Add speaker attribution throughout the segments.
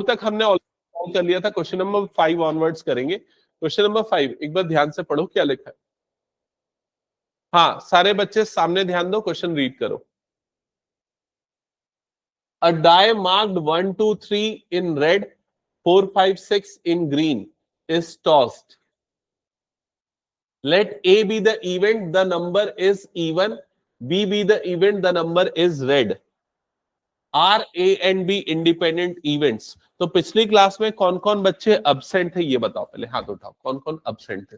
Speaker 1: तक हमने ऑलरेडी कर लिया था, क्वेश्चन नंबर 5 ऑनवर्ड्स करेंगे। क्वेश्चन नंबर 5 एक बार ध्यान से पढ़ो क्या लिखा है। हाँ, सारे बच्चे सामने ध्यान दो, क्वेश्चन रीड करो। A die marked 1, 2, 3 in red, 4, 5, 6 in green is tossed. Let A be the event, the number is even. B be the event, the number is red. Are A and B independent events? तो पिछली class में कौन कौन बच्चे absent थे ये बताओ, पहले हाथ उठाओ, कौन कौन अब्सेंट थे?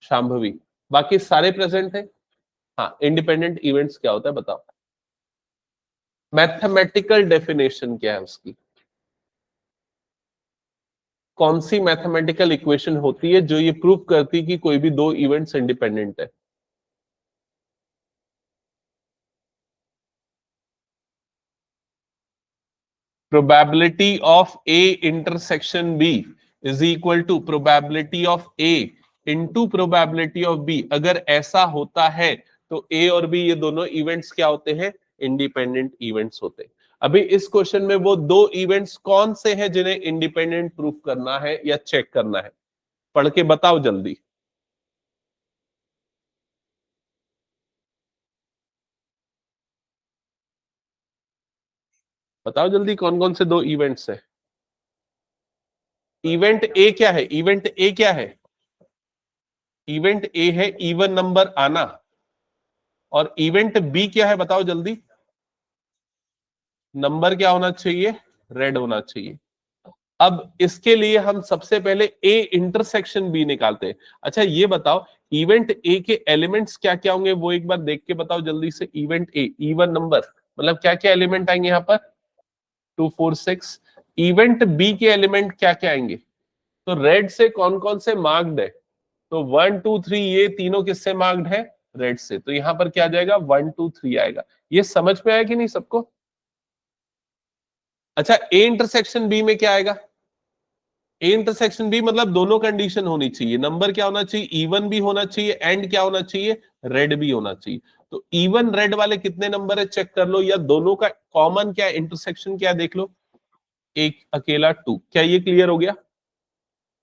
Speaker 1: शांभवी, बाकी सारे प्रेजेंट थे। हाँ, इंडिपेंडेंट इवेंट्स क्या होता है बताओ। मैथमेटिकल डेफिनेशन क्या है उसकी? कौन सी मैथमेटिकल इक्वेशन होती है जो ये प्रूव करती है कि कोई भी दो इवेंट्स इंडिपेंडेंट है? Probability of A intersection B is equal to probability of A into probability of B. अगर ऐसा होता है तो ए और बी ये दोनों इवेंट्स क्या होते हैं? इंडिपेंडेंट इवेंट्स होते हैं। अभी इस क्वेश्चन में वो दो इवेंट्स कौन से हैं जिन्हें इंडिपेंडेंट प्रूफ करना है या चेक करना है? पढ़ के बताओ जल्दी। बताओ जल्दी, कौन कौन से दो इवेंट्स है? इवेंट ए क्या है? इवेंट ए क्या है? इवेंट ए है इवन नंबर आना। और इवेंट बी क्या है बताओ जल्दी? नंबर क्या होना चाहिए? रेड होना चाहिए। अब इसके लिए हम सबसे पहले ए इंटरसेक्शन बी निकालते हैं। अच्छा ये बताओ, इवेंट ए के एलिमेंट्स क्या क्या होंगे वो एक बार देख के बताओ जल्दी से। इवेंट ए इवन नंबर, मतलब क्या क्या एलिमेंट आएंगे यहाँ पर? 2, 4, 6। इवेंट बी के एलिमेंट क्या क्या आएंगे? तो रेड से कौन कौन से मार्क्ड है? तो 1, 2, 3 ये तीनों किससे मार्क्ड है? रेड से। तो यहां पर क्या आ जाएगा? 1, 2, 3 आएगा। ये समझ में आया कि नहीं सबको? अच्छा, ए इंटरसेक्शन बी में क्या आएगा? ए इंटरसेक्शन बी मतलब दोनों कंडीशन होनी चाहिए। नंबर क्या होना चाहिए? इवन भी होना चाहिए, एंड क्या होना चाहिए? रेड भी होना चाहिए। तो इवन रेड वाले कितने नंबर है चेक कर लो, या दोनों का कॉमन क्या इंटरसेक्शन क्या देख लो। एक अकेला 2। क्या ये क्लियर हो गया?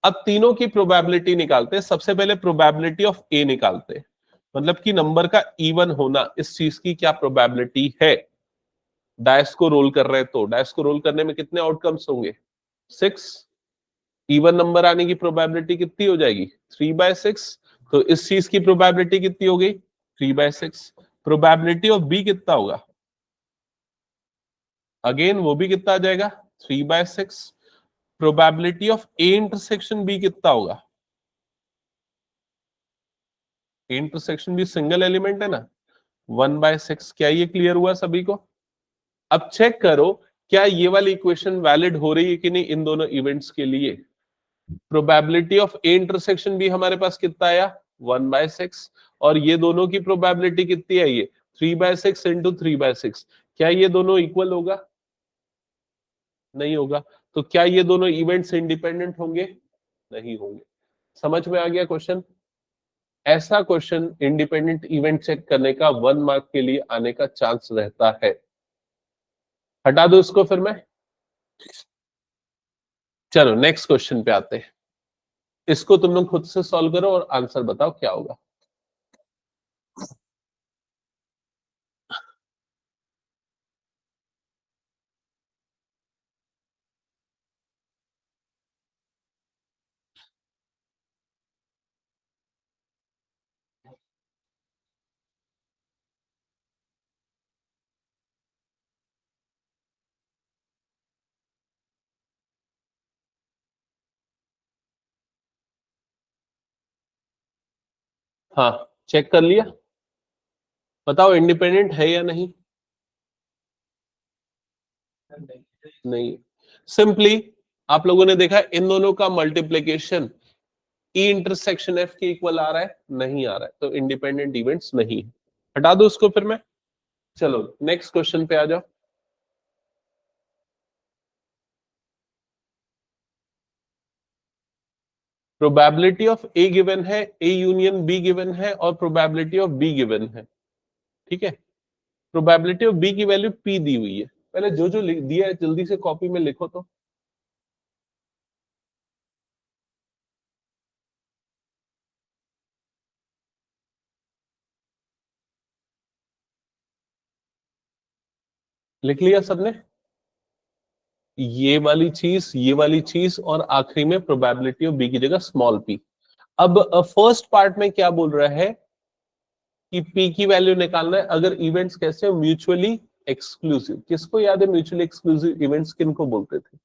Speaker 1: अब तीनों की प्रोबेबिलिटी निकालते हैं। सबसे पहले प्रोबेबिलिटी ऑफ ए निकालते हैं, मतलब कि नंबर का इवन होना, इस चीज की क्या प्रोबेबिलिटी है? डायस को रोल कर रहे हैं तो डायस को रोल करने में कितने आउटकम्स होंगे? 6। इवन नंबर आने की प्रोबेबिलिटी कितनी हो जाएगी? 3/6। तो इस चीज की प्रोबेबिलिटी कितनी हो गई? 3/6। प्रोबेबिलिटी ऑफ बी कितना होगा? अगेन वो भी कितना आ जाएगा? 3/6। Probability of A intersection B कितना होगा? इंटरसेक्शन भी सिंगल एलिमेंट है ना, 1/6। क्या ये क्लियर हुआ सभी को? अब चेक करो क्या ये वाली इक्वेशन वैलिड हो रही है कि नहीं इन दोनों इवेंट्स के लिए। प्रोबेबिलिटी ऑफ ए इंटरसेक्शन भी हमारे पास कितना आया? 1/6। और ये दोनों की प्रोबेबिलिटी कितनी आई है? 3/6 इंटू 3/6। क्या ये दोनों इक्वल होगा? नहीं होगा। तो क्या ये दोनों इवेंट्स इंडिपेंडेंट होंगे? नहीं होंगे। समझ में आ गया क्वेश्चन? ऐसा क्वेश्चन इंडिपेंडेंट इवेंट चेक करने का 1 मार्क के लिए आने का चांस रहता है। हटा दो इसको फिर मैं। चलो नेक्स्ट क्वेश्चन पे आते हैं। इसको तुम लोग खुद से सॉल्व करो और आंसर बताओ क्या होगा। हाँ, चेक कर लिया, बताओ इंडिपेंडेंट है या नहीं? नहीं। सिंपली आप लोगों ने देखा इन दोनों का मल्टीप्लीकेशन ई इंटरसेक्शन एफ के इक्वल आ रहा है? नहीं आ रहा है, तो इंडिपेंडेंट इवेंट्स नहीं है। हटा दो उसको फिर मैं। चलो नेक्स्ट क्वेश्चन पे आ जाओ। प्रोबेबिलिटी ऑफ ए गिवन है, ए यूनियन बी गिवन है, और प्रोबेबिलिटी ऑफ बी गिवन है। ठीक है, प्रोबेबिलिटी ऑफ बी की वैल्यू पी दी हुई है। पहले जो जो दिया है जल्दी से कॉपी में लिखो तो। लिख लिया सबने? ये वाली चीज और आखिरी में प्रोबेबिलिटी ऑफ बी की जगह स्मॉल पी। अब फर्स्ट पार्ट में क्या बोल रहा है कि पी की वैल्यू निकालना है अगर इवेंट्स कैसे हो, म्यूचुअली एक्सक्लूसिव। किसको याद है म्यूचुअली एक्सक्लूसिव इवेंट्स किनको बोलते थे?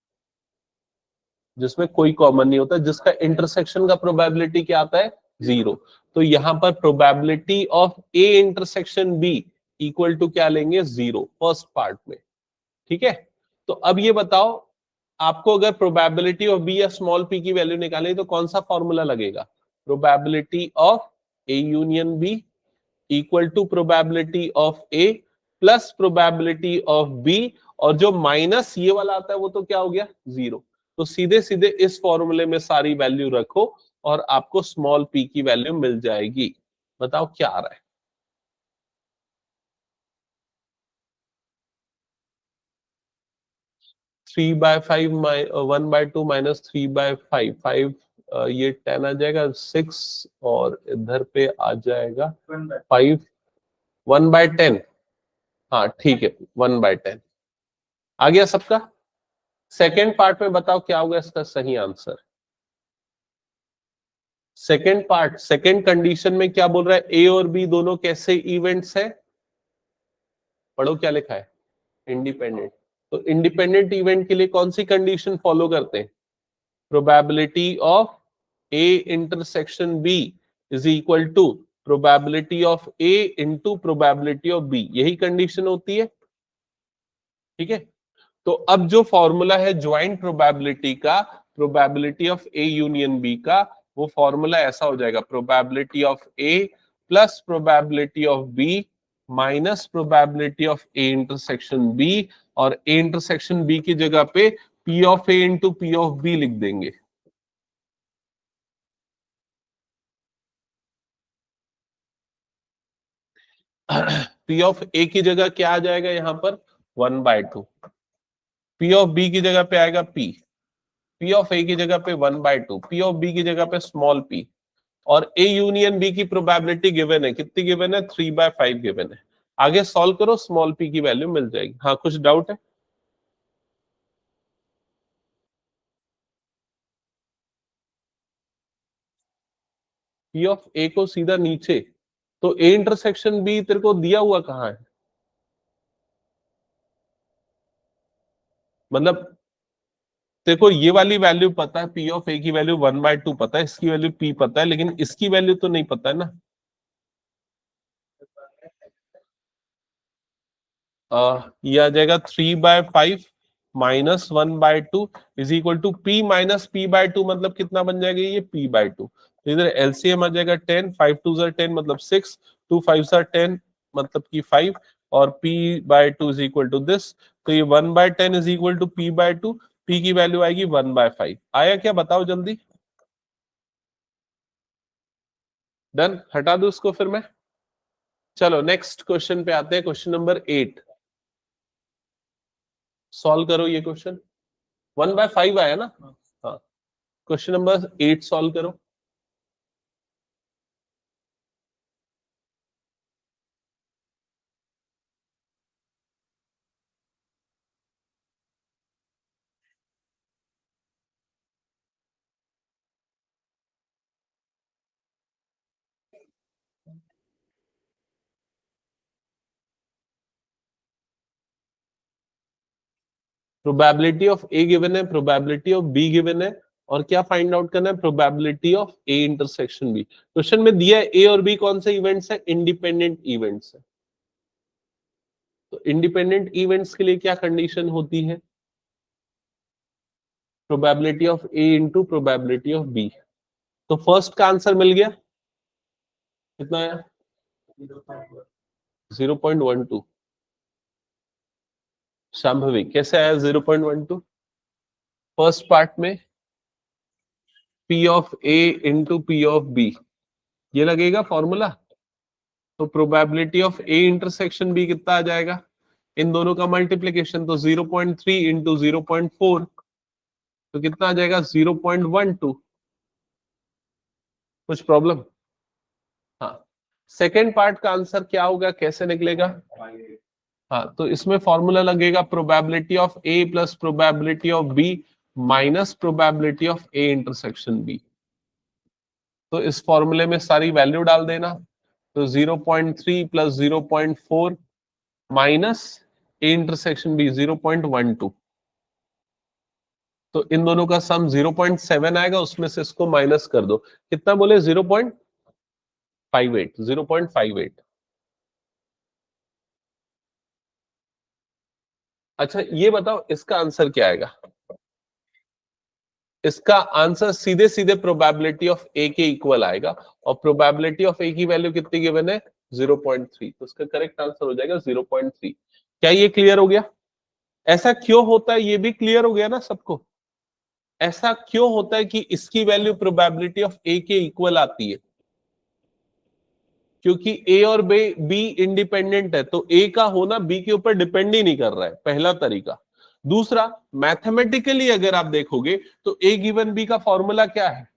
Speaker 1: जिसमें कोई कॉमन नहीं होता, जिसका इंटरसेक्शन का प्रोबेबिलिटी क्या आता है? जीरो। तो यहां पर probability of A intersection B equal to क्या लेंगे? जीरो, फर्स्ट पार्ट में। ठीक है, तो अब ये बताओ, आपको अगर प्रोबेबिलिटी ऑफ बी या स्मॉल पी की वैल्यू निकालनी तो कौन सा फॉर्मूला लगेगा? Probability of A union B equal to probability of A plus probability of B, और जो माइनस ये वाला आता है वो तो क्या हो गया? जीरो। तो सीधे सीधे इस फॉर्मूले में सारी वैल्यू रखो और आपको स्मॉल पी की वैल्यू मिल जाएगी। बताओ क्या आ रहा है? 3/5 1/2 माइनस 3/5, 5 ये 10 आ जाएगा, 6 और इधर पे आ जाएगा 5, 1/10। हाँ ठीक है, 1/10 आ गया सबका। सेकेंड पार्ट में बताओ क्या होगा इसका सही answer? Second part, second condition में क्या बोल रहा है? ए और बी दोनों कैसे इवेंट्स है? पढ़ो क्या लिखा है, इंडिपेंडेंट। तो इंडिपेंडेंट इवेंट के लिए कौन सी कंडीशन फॉलो करते हैं? Probability of A intersection B is equal to probability of A into probability of B, यही कंडीशन होती है। ठीक है, तो अब जो फॉर्मूला है ज्वाइंट प्रोबेबिलिटी का, probability of A union B का, वो फॉर्मूला ऐसा हो जाएगा, probability of A plus probability of B minus probability of A intersection B, और ए इंटरसेक्शन बी की जगह पे P of A into P of B लिख देंगे। पी ऑफ ए की जगह क्या आ जाएगा यहां पर? 1/2। पी ऑफ बी की जगह पे आएगा पी, पी ऑफ ए की जगह पे 1/2, पी ऑफ बी की जगह पे स्मॉल पी, और ए यूनियन बी की प्रोबेबिलिटी गिवन है, कितनी गिवन है? 3/5 गिवन है। आगे सॉल्व करो, स्मॉल पी की वैल्यू मिल जाएगी। हाँ कुछ डाउट है? पी ऑफ ए को सीधा नीचे, तो ए इंटरसेक्शन बी तेरे को दिया हुआ कहाँ है? मतलब तेरे को ये वाली वैल्यू पता है, पी ऑफ ए की वैल्यू 1/2 पता है, इसकी वैल्यू पी पता है, लेकिन इसकी वैल्यू तो नहीं पता है ना। ये आ जाएगा 3/5 minus 1/2 is equal to P minus p/2, मतलब कितना बन जाएगा? ये p/2। तो इधर एलसीएम आ जाएगा 10, 5 2 10 मतलब 6, 2 5 10 मतलब कि 5, और p/2 is equal to this. तो ये 1/10 is equal to p/2, p की वैल्यू आएगी 1/5। आया क्या बताओ जल्दी? डन, हटा दो इसको फिर मैं। चलो नेक्स्ट क्वेश्चन पे आते हैं, क्वेश्चन नंबर 8। सॉल्व करो ये क्वेश्चन। 1/5 आया ना? हाँ, क्वेश्चन नंबर 8 सॉल्व करो। प्रोबेबिलिटी ऑफ ए गिवन है, प्रोबेबिलिटी ऑफ बी गिवन है, और क्या फाइंड आउट करना है? Probability of A intersection B. Question में दिया है ए और बी कौन से इवेंट्स है? इंडिपेंडेंट इवेंट्स है। तो इंडिपेंडेंट इवेंट्स के लिए क्या कंडीशन होती है? Probability of A into probability of B. तो फर्स्ट का आंसर मिल गया, कितना आया? 0.12। शांभवी कैसे आया 0.12? फर्स्ट पार्ट में P of A into P of B, ये लगेगा फॉर्मूला। तो probability of A intersection B कितना आ जाएगा? इन दोनों का मल्टीप्लीकेशन, तो 0.3 इंटू 0.4, तो कितना आ जाएगा? 0.12। कुछ प्रॉब्लम? हाँ, सेकेंड पार्ट का आंसर क्या होगा, कैसे निकलेगा? हाँ, तो इसमें फॉर्मूला लगेगा probability of A plus probability of B minus probability of A intersection B. तो इस फॉर्मूले में सारी वैल्यू डाल देना। तो 0.3 plus 0.4 minus A intersection B 0.12। तो इन दोनों का सम 0.7 आएगा, उसमें से इसको माइनस कर दो। कितना बोले? 0.58। 0.58। अच्छा ये बताओ इसका आंसर क्या आएगा? इसका आंसर सीधे सीधे प्रोबेबिलिटी ऑफ ए के इक्वल आएगा, और प्रोबेबिलिटी ऑफ ए की वैल्यू कितनी गिवन है? 0.3। तो इसका करेक्ट आंसर हो जाएगा 0.3। क्या ये क्लियर हो गया? ऐसा क्यों होता है ये भी क्लियर हो गया ना सबको? ऐसा क्यों होता है कि इसकी वैल्यू प्रोबेबिलिटी ऑफ ए के इक्वल आती है? क्योंकि ए और बी इंडिपेंडेंट है, तो ए का होना बी के ऊपर डिपेंड ही नहीं कर रहा है, पहला तरीका। दूसरा, मैथमेटिकली अगर आप देखोगे तो ए गिवन बी का फॉर्मूला क्या है?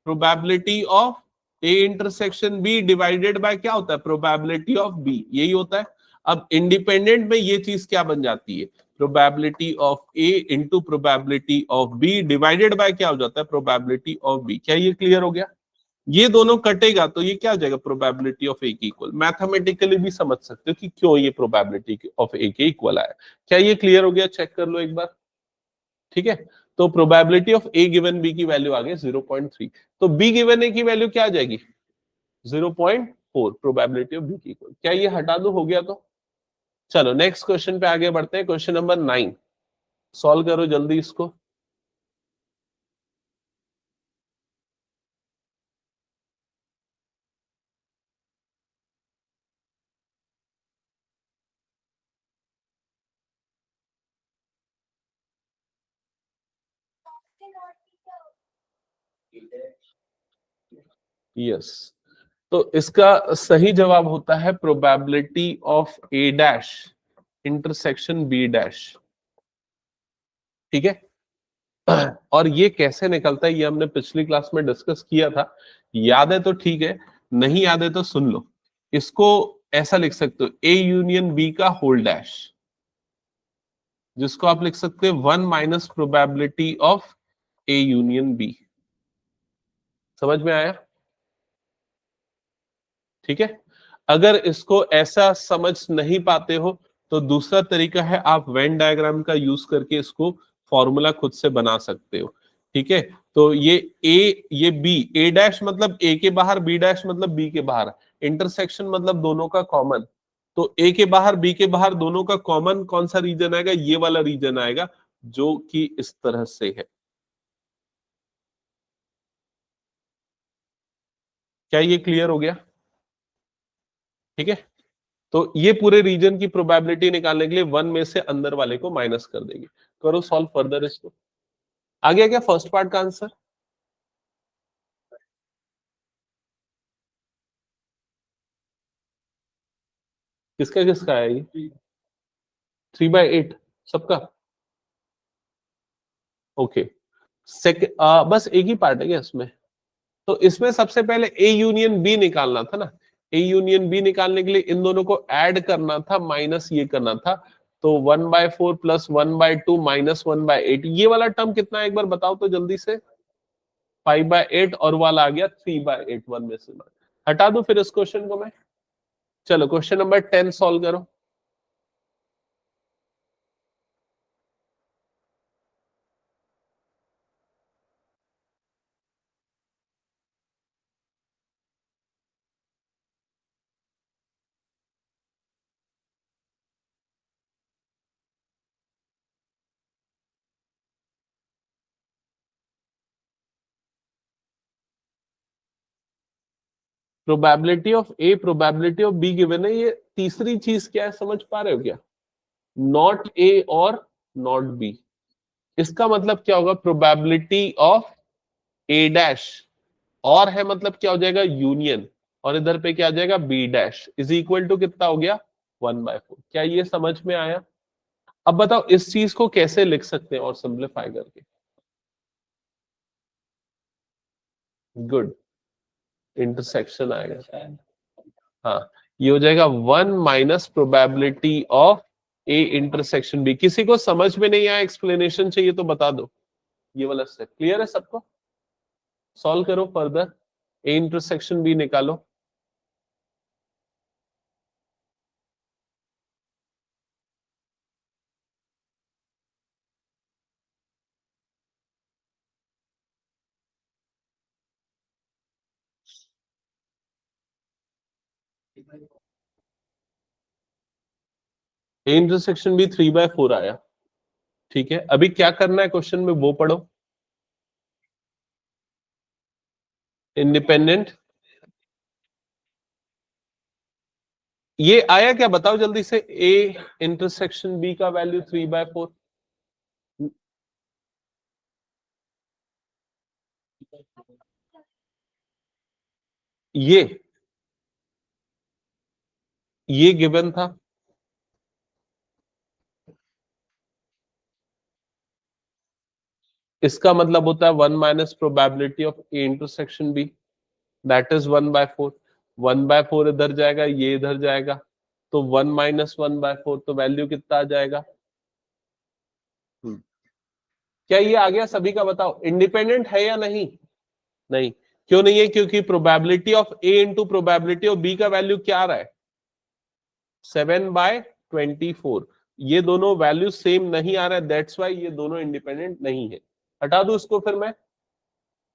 Speaker 1: Probability of A intersection B divided by क्या होता है? प्रोबेबिलिटी ऑफ बी, यही होता है। अब इंडिपेंडेंट में ये चीज क्या बन जाती है? Probability of A into probability of B divided by क्या हो जाता है? Probability of B. क्या ये क्लियर हो गया? ये दोनों कटेगा तो ये क्या हो जाएगा? प्रोबेबिलिटी ऑफ ए के इक्वल। मैथमेटिकली भी समझ सकते हो कि क्यों ये प्रोबेबिलिटी ऑफ ए के इक्वल आया। क्या ये क्लियर हो गया? चेक कर लो एक बार। ठीक है, तो probability of A given B की वैल्यू आ गई 0.3। तो बी गिवन ए की वैल्यू क्या आ जाएगी? 0.4। प्रोबेबिलिटी ऑफ बी की इक्वल। क्या ये हटा दो? हो गया तो चलो नेक्स्ट क्वेश्चन पे आगे बढ़ते हैं। क्वेश्चन नंबर 9 सॉल्व करो जल्दी इसको। यस, तो इसका सही जवाब होता है probability of A dash intersection B dash. ठीक है, और ये कैसे निकलता है ये हमने पिछली क्लास में डिस्कस किया था। याद है तो ठीक है, नहीं याद है तो सुन लो। इसको ऐसा लिख सकते हो, ए यूनियन बी का होल डैश, जिसको आप लिख सकते हैं 1 minus probability of A union B. समझ में आया? ठीक है, अगर इसको ऐसा समझ नहीं पाते हो तो दूसरा तरीका है, आप वेन डायग्राम का यूज करके इसको फॉर्मूला खुद से बना सकते हो। ठीक है, तो ये बी, ए डैश मतलब ए के बाहर, बी डैश मतलब बी के बाहर, इंटरसेक्शन मतलब दोनों का कॉमन। तो ए के बाहर बी के बाहर दोनों का कॉमन कौन सा रीजन आएगा? ये वाला रीजन आएगा, जो कि इस तरह से है। क्या ये क्लियर हो गया? ठीक है, तो ये पूरे रीजन की प्रोबेबिलिटी निकालने के लिए 1 में से अंदर वाले को माइनस कर देंगे। करो सॉल्व फर्दर इसको। आ गया क्या फर्स्ट पार्ट का आंसर? किसका किसका है ये? 3/8 सबका? ओके, बस एक ही पार्ट है क्या इसमें? तो इसमें सबसे पहले ए यूनियन बी निकालना था ना। ए यूनियन बी निकालने के लिए इन दोनों को ऐड करना था, माइनस ये करना था। तो 1/4 प्लस 1/2 माइनस 1/8, ये वाला टर्म कितना है एक बार बताओ तो जल्दी से? 5/8, और वाला आ गया 3/8, 1 में से हटा दो फिर इस क्वेश्चन को मैं। चलो क्वेश्चन नंबर 10 सॉल्व करो। Probability of A, probability of B given है। ये तीसरी चीज क्या है समझ पा रहे हो क्या? नॉट ए और नॉट बी। इसका मतलब क्या होगा? प्रोबेबिलिटी ऑफ ए डैश, और है मतलब क्या हो जाएगा? यूनियन, और इधर पे क्या आ जाएगा? B dash is equal to कितना हो गया? 1/4। क्या ये समझ में आया? अब बताओ इस चीज को कैसे लिख सकते हैं और सिंप्लीफाई करके? गुड, इंटरसेक्शन आएगा। हाँ, ये हो जाएगा 1 minus probability of A intersection B. किसी को समझ में नहीं आया, एक्सप्लेनेशन चाहिए तो बता दो। ये वाला स्टेप क्लियर है सबको? सॉल्व करो फर्दर, ए इंटरसेक्शन बी निकालो। ए इंटरसेक्शन बी 3/4 आया। ठीक है, अभी क्या करना है क्वेश्चन में वो पढ़ो। इंडिपेंडेंट, ये आया क्या बताओ जल्दी से। ए इंटरसेक्शन बी का वैल्यू 3/4। ये गिवन था। इसका मतलब होता है 1 minus probability of A intersection B, that is 1/4। 1/4 इधर जाएगा, ये इधर जाएगा, तो 1 माइनस 1/4, तो वैल्यू कितना आ जाएगा? क्या ये आ गया सभी का? बताओ इंडिपेंडेंट है या नहीं? नहीं। क्यों नहीं है? क्योंकि probability of A into probability of B का वैल्यू क्या आ रहा है? 7/24। ये दोनों वैल्यू सेम नहीं आ रहा है, दैट्स वाई ये दोनों इंडिपेंडेंट नहीं है। हटा दो इसको फिर मैं।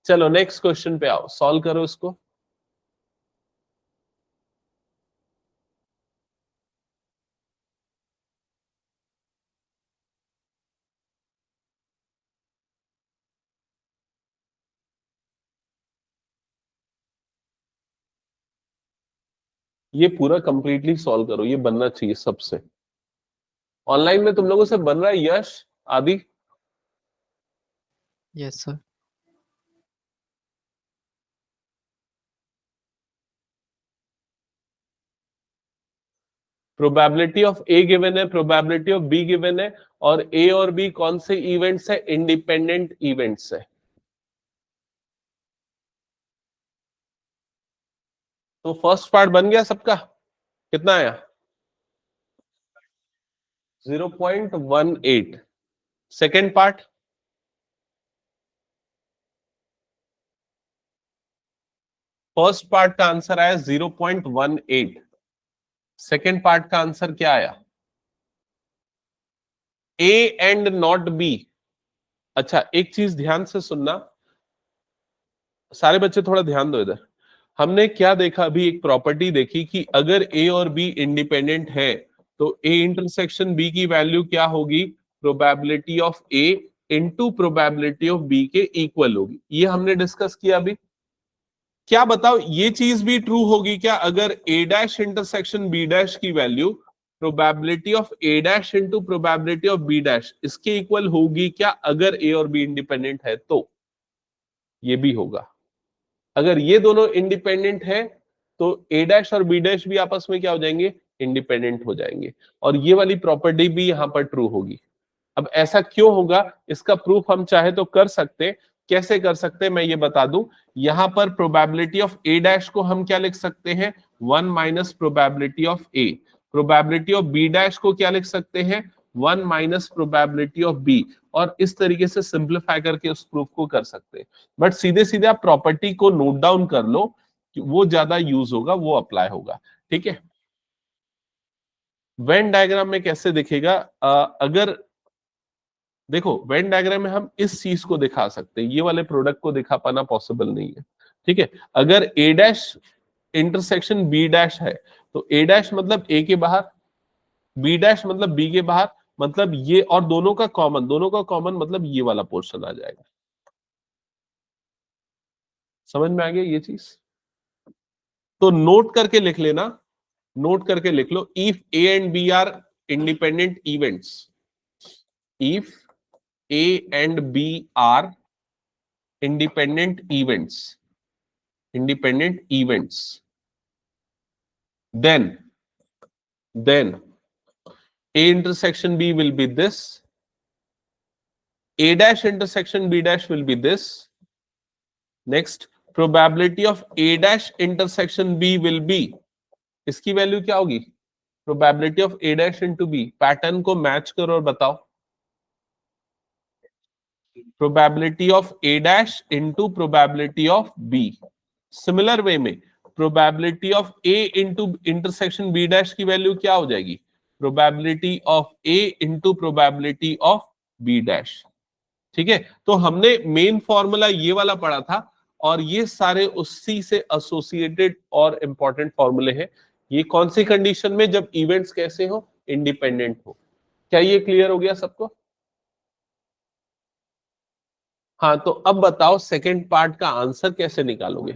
Speaker 1: चलो नेक्स्ट क्वेश्चन पे आओ, सॉल्व करो इसको। ये पूरा कंप्लीटली सॉल्व करो, ये बनना चाहिए सबसे। ऑनलाइन में तुम लोगों से बन रहा है यश आदि?
Speaker 2: Yes sir.
Speaker 1: Probability of A given है, प्रोबेबिलिटी ऑफ बी गिवन है, और ए और बी कौन से इवेंट्स है? इंडिपेंडेंट इवेंट्स है। तो फर्स्ट पार्ट बन गया सबका? कितना आया? 0.18। Second part? फर्स्ट पार्ट का आंसर आया 0.18। सेकेंड पार्ट का आंसर क्या आया? A and not be. अच्छा एक चीज ध्यान से सुनना, सारे बच्चे थोड़ा ध्यान दो इधर। हमने क्या देखा अभी? एक प्रॉपर्टी देखी कि अगर ए और बी इंडिपेंडेंट है तो ए इंटरसेक्शन बी की वैल्यू क्या होगी? Probability of A into probability of B के इक्वल होगी। ये हमने डिस्कस किया अभी। क्या बताओ ये चीज भी ट्रू होगी क्या? अगर A dash intersection B dash की value probability of A dash into probability of B dash इसके इक्वल होगी क्या, अगर ए और बी इंडिपेंडेंट है तो? ये भी होगा। अगर ये दोनों इंडिपेंडेंट है तो ए डैश और बी डैश भी आपस में क्या हो जाएंगे? इंडिपेंडेंट हो जाएंगे। और ये वाली प्रॉपर्टी भी यहां पर ट्रू होगी। अब ऐसा क्यों होगा इसका प्रूफ हम चाहे तो कर सकते। कैसे कर सकते मैं ये बता दूं। यहां पर प्रोबेबिलिटी ऑफ ए डैश को हम क्या लिख सकते हैं? 1 minus probability of A. Probability of B dash को क्या लिख सकते हैं? 1 माइनस प्रोबेबिलिटी ऑफ बी। और इस तरीके से सिंप्लीफाई करके उस प्रूफ को कर सकते हैं। बट सीधे सीधे आप प्रॉपर्टी को नोट डाउन कर लो, वो ज्यादा यूज होगा, वो अप्लाई होगा। ठीक है। वेन डायग्राम में कैसे दिखेगा? अगर देखो वेन डायग्राम में हम इस चीज को दिखा सकते हैं, ये वाले प्रोडक्ट को दिखा पाना पॉसिबल नहीं है। ठीक है। अगर A dash intersection B dash है तो ए डैश मतलब ए के बाहर, बी डैश मतलब बी के बाहर, मतलब ये, और दोनों का कॉमन, दोनों का कॉमन मतलब ये वाला पोर्शन आ जाएगा। समझ में आ गया ये चीज? तो नोट करके लिख लेना, नोट करके लिख लो। If A and B are independent events, if A and B are independent events, independent events, then a intersection b will be this, a dash intersection b dash will be this. Next, probability of a dash intersection b will be इसकी value क्या होगी, probability of A dash into B. Pattern को match करो और बताओ, probability of A dash into probability of B. Similar way में probability of A into intersection B dash की value क्या हो जाएगी, probability of A into probability of B dash. ठीक है, तो हमने मेन फॉर्मूला ये वाला पढ़ा था, और ये सारे उसी से एसोसिएटेड और इंपॉर्टेंट फॉर्मूले हैं। ये कौन सी कंडीशन में, जब इवेंट्स कैसे हो, इंडिपेंडेंट हो। क्या ये क्लियर हो गया सबको? हाँ, तो अब बताओ सेकेंड पार्ट का आंसर कैसे निकालोगे।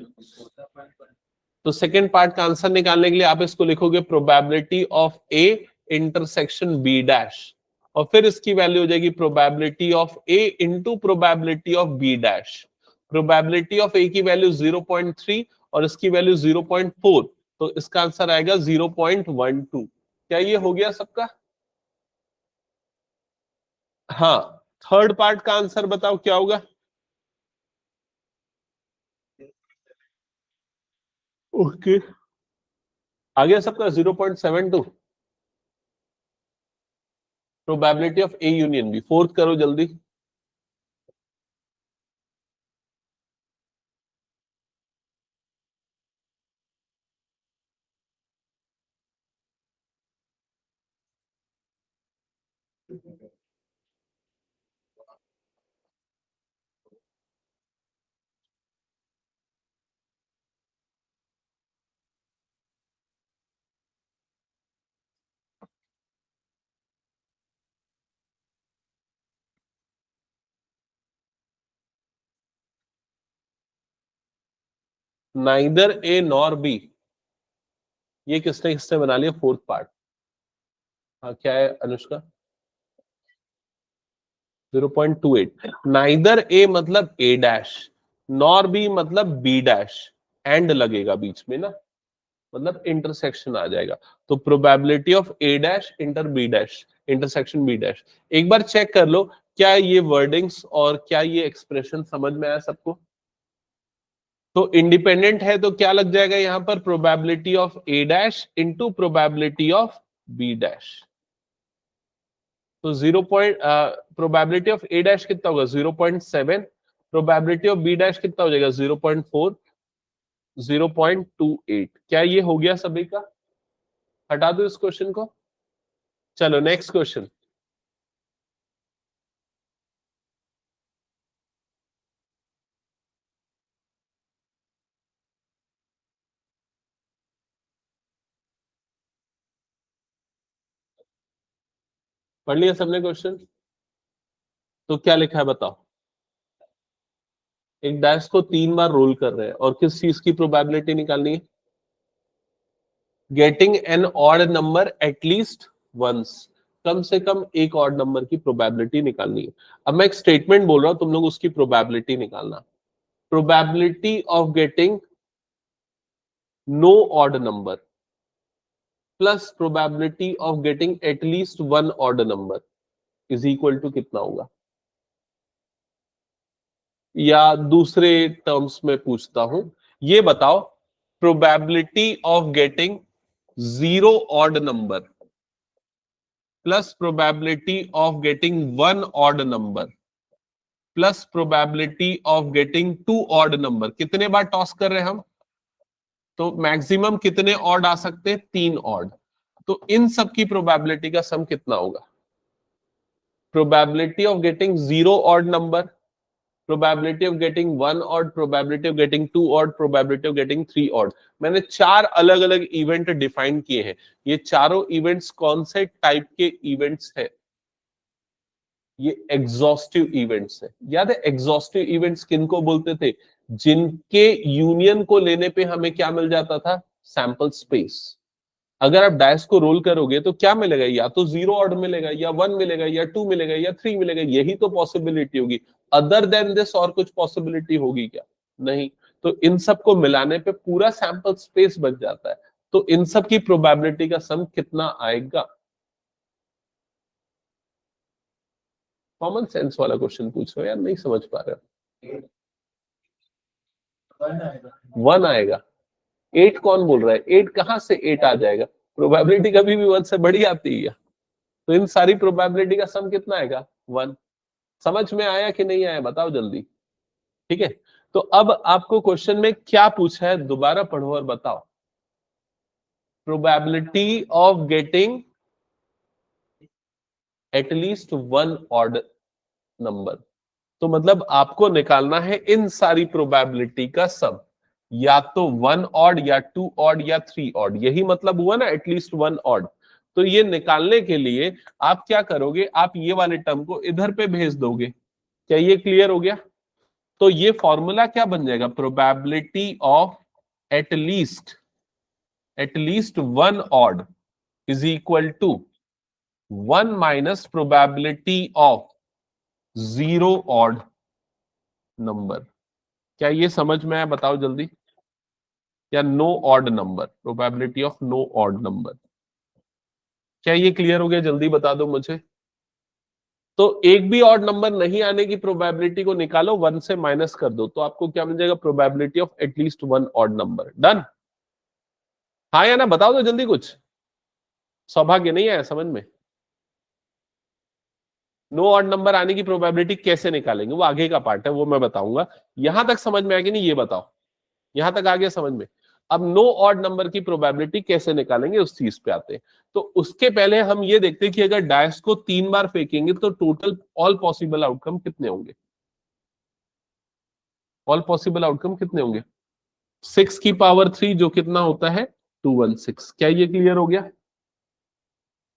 Speaker 1: तो सेकेंड पार्ट का आंसर निकालने के लिए आप इसको लिखोगे probability of A intersection B dash, और फिर इसकी वैल्यू हो जाएगी probability of A into probability of B dash. Probability of A की वैल्यू 0.3 और इसकी वैल्यू 0.4, तो इसका आंसर आएगा 0.12। क्या ये हो गया सबका? हाँ, थर्ड पार्ट का आंसर बताओ क्या होगा। ओके, आ गया सबका 0.72। Probability of A union B, fourth करो जल्दी। नाइदर ए नॉर बी, ये किसने किसने बना लिया फोर्थ पार्ट। हाँ, क्या है अनुष्का? 0.28। नाइदर ए मतलब ए डैश, नॉर बी मतलब बी डैश, एंड लगेगा बीच में ना, मतलब इंटरसेक्शन आ जाएगा। तो probability of A dash inter B dash, intersection B dash. एक बार चेक कर लो, क्या ये वर्डिंग्स और क्या ये एक्सप्रेशन समझ में आया सबको? तो इंडिपेंडेंट है तो क्या लग जाएगा यहां पर, probability of A dash into probability of B dash. तो 0 point, probability of A dash कितना होगा 0.7, प्रोबेबिलिटी ऑफ बी डैश कितना हो जाएगा 0.4, 0.28। क्या ये हो गया सभी का? हटा दो इस क्वेश्चन को। चलो नेक्स्ट क्वेश्चन। पढ़ लिया सबने क्वेश्चन? तो क्या लिखा है बताओ। एक डैश को 3 बार रोल कर रहे हैं और किस चीज की प्रोबेबिलिटी निकालनी है, getting an odd number at least once, कम से कम एक ऑड नंबर की प्रोबेबिलिटी निकालनी है। अब मैं एक स्टेटमेंट बोल रहा हूं, तुम लोग उसकी प्रोबेबिलिटी निकालना। Probability of getting no odd number plus probability of getting at least one odd number is equal to कितना होगा? या दूसरे टर्म्स में पूछता हूं, ये बताओ, probability of getting 0 odd number plus probability of getting 1 odd number plus probability of getting 2 odd number, कितने बार टॉस कर रहे हैं हम? तो मैक्सिमम कितने ऑड आ सकते हैं, 3 ऑड। तो इन सब की प्रोबेबिलिटी का सम कितना होगा? Probability of getting 0 odd number, probability of getting 1 odd, probability of getting 2 odd, probability of getting 3 odd. मैंने 4 अलग अलग इवेंट डिफाइन किए हैं। ये चारों इवेंट्स कौन से टाइप के इवेंट्स हैं? ये एग्जॉस्टिव इवेंट्स है। याद है एग्जॉस्टिव इवेंट्स किनको बोलते थे? जिनके यूनियन को लेने पे हमें क्या मिल जाता था, सैंपल स्पेस। अगर आप डायस को रोल करोगे तो क्या मिलेगा, या तो 0 ऑड मिलेगा, या 1 मिलेगा, या 2 मिलेगा, या 3 मिलेगा, यही तो पॉसिबिलिटी होगी। अदर देन दिस और कुछ पॉसिबिलिटी होगी क्या? नहीं। तो इन सब को मिलाने पे पूरा सैंपल स्पेस बच जाता है। तो इन सब की प्रोबेबिलिटी का सम कितना आएगा? कॉमन सेंस वाला क्वेश्चन पूछ रहे हो यार, नहीं समझ पा रहे हो। 1 आएगा। 8 कौन बोल रहा है? 8 कहां से 8 आ जाएगा? प्रोबेबिलिटी कभी भी 1 से बड़ी आती है। तो इन सारी प्रोबेबिलिटी का सम कितना आएगा? 1। समझ में आया कि नहीं आया बताओ जल्दी। ठीक है, तो अब आपको क्वेश्चन में क्या पूछा है दोबारा पढ़ो और बताओ। Probability of getting at least one odd number. तो मतलब आपको निकालना है इन सारी प्रोबेबिलिटी का सम, या तो 1 ऑड या 2 ऑड या 3 ऑड, यही मतलब हुआ ना एटलीस्ट 1 ऑड। तो ये निकालने के लिए आप क्या करोगे? आप ये वाले टर्म को इधर पे भेज दोगे। क्या ये क्लियर हो गया? तो ये फॉर्मूला क्या बन जाएगा? Probability of at least one odd is equal to 1 minus probability of 0 odd number. क्या ये समझ में आया बताओ जल्दी? या no odd number, probability of no odd number. क्या ये क्लियर हो गया? जल्दी बता दो मुझे। तो एक भी ऑड नंबर नहीं आने की प्रोबेबिलिटी को निकालो, 1 से माइनस कर दो, तो आपको क्या मिल जाएगा? Probability of at least one odd number. Done? हाँ या ना बताओ तो जल्दी कुछ। सौभाग्य नहीं आया समझ में? नो ऑड नंबर आने की प्रोबेबिलिटी कैसे निकालेंगे वो आगे का पार्ट है, वो मैं बताऊंगा। यहां तक समझ में आया कि नहीं ये बताओ। यहां तक आ गया समझ में? अब नो ऑड नंबर की प्रोबेबिलिटी कैसे निकालेंगे उस चीज पे आते हैं। तो उसके पहले हम ये देखते हैं कि अगर डायस को 3 बार फेंकेंगे तो टोटल ऑल पॉसिबल आउटकम कितने होंगे? ऑल पॉसिबल आउटकम कितने होंगे? 6 की पावर 3 जो कितना होता है? 216। क्या ये क्लियर हो गया?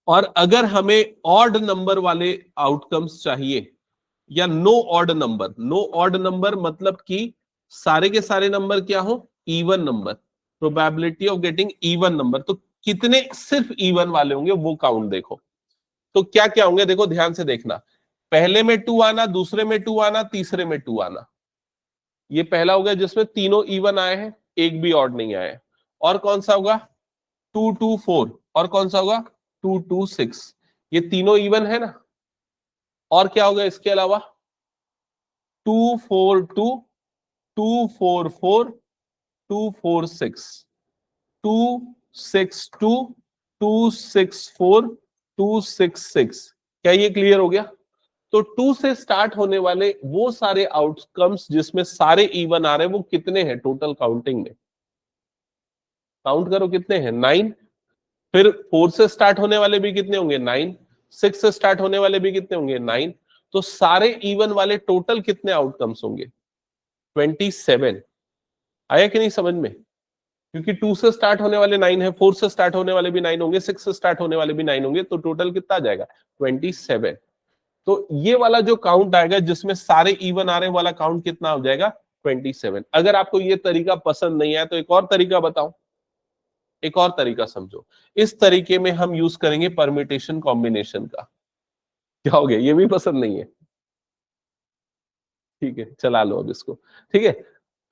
Speaker 1: और अगर हमें ऑड नंबर वाले आउटकम्स चाहिए या no odd number, no odd number मतलब कि सारे के सारे नंबर क्या हो? Even number. Probability of getting even number, तो कितने सिर्फ इवन वाले होंगे वो काउंट देखो। तो क्या क्या होंगे देखो, ध्यान से देखना। पहले में 2 आना, दूसरे में 2 आना, तीसरे में 2 आना। ये पहला हो गया जिसमें तीनों इवन आए हैं, एक भी ऑड नहीं आया है। और कौन सा होगा? 224। और कौन सा होगा? 226। ये तीनों इवन है ना। और क्या होगा इसके अलावा? 242, 244, 246, 262, 264, 266। क्या ये क्लियर हो गया? तो 2 से स्टार्ट होने वाले वो सारे आउटकम्स जिसमें सारे इवन आ रहे हैं वो कितने हैं टोटल काउंटिंग में? काउंट करो कितने हैं? 9। फिर 4 से स्टार्ट होने वाले भी कितने होंगे? 9। 6 से स्टार्ट होने वाले भी कितने होंगे? 9। तो सारे इवन वाले टोटल कितने आउटकम्स होंगे? 27। आया कि नहीं समझ में? क्योंकि 2 से स्टार्ट होने वाले 9 है, 4 से स्टार्ट होने वाले भी 9 होंगे, 6 से स्टार्ट होने वाले भी 9 होंगे, तो टोटल कितना आ जाएगा? 27। तो ये वाला जो काउंट आएगा जिसमें सारे इवन आ रहे हैं वाला काउंट कितना हो जाएगा? 27। अगर आपको ये तरीका पसंद नहीं आया तो एक और तरीका बताओ, एक और तरीका समझो। इस तरीके में हम यूज करेंगे परम्यूटेशन कॉम्बिनेशन का। क्या हो गया? ये भी पसंद नहीं है? ठीक है, चला लो अब इसको। ठीक है,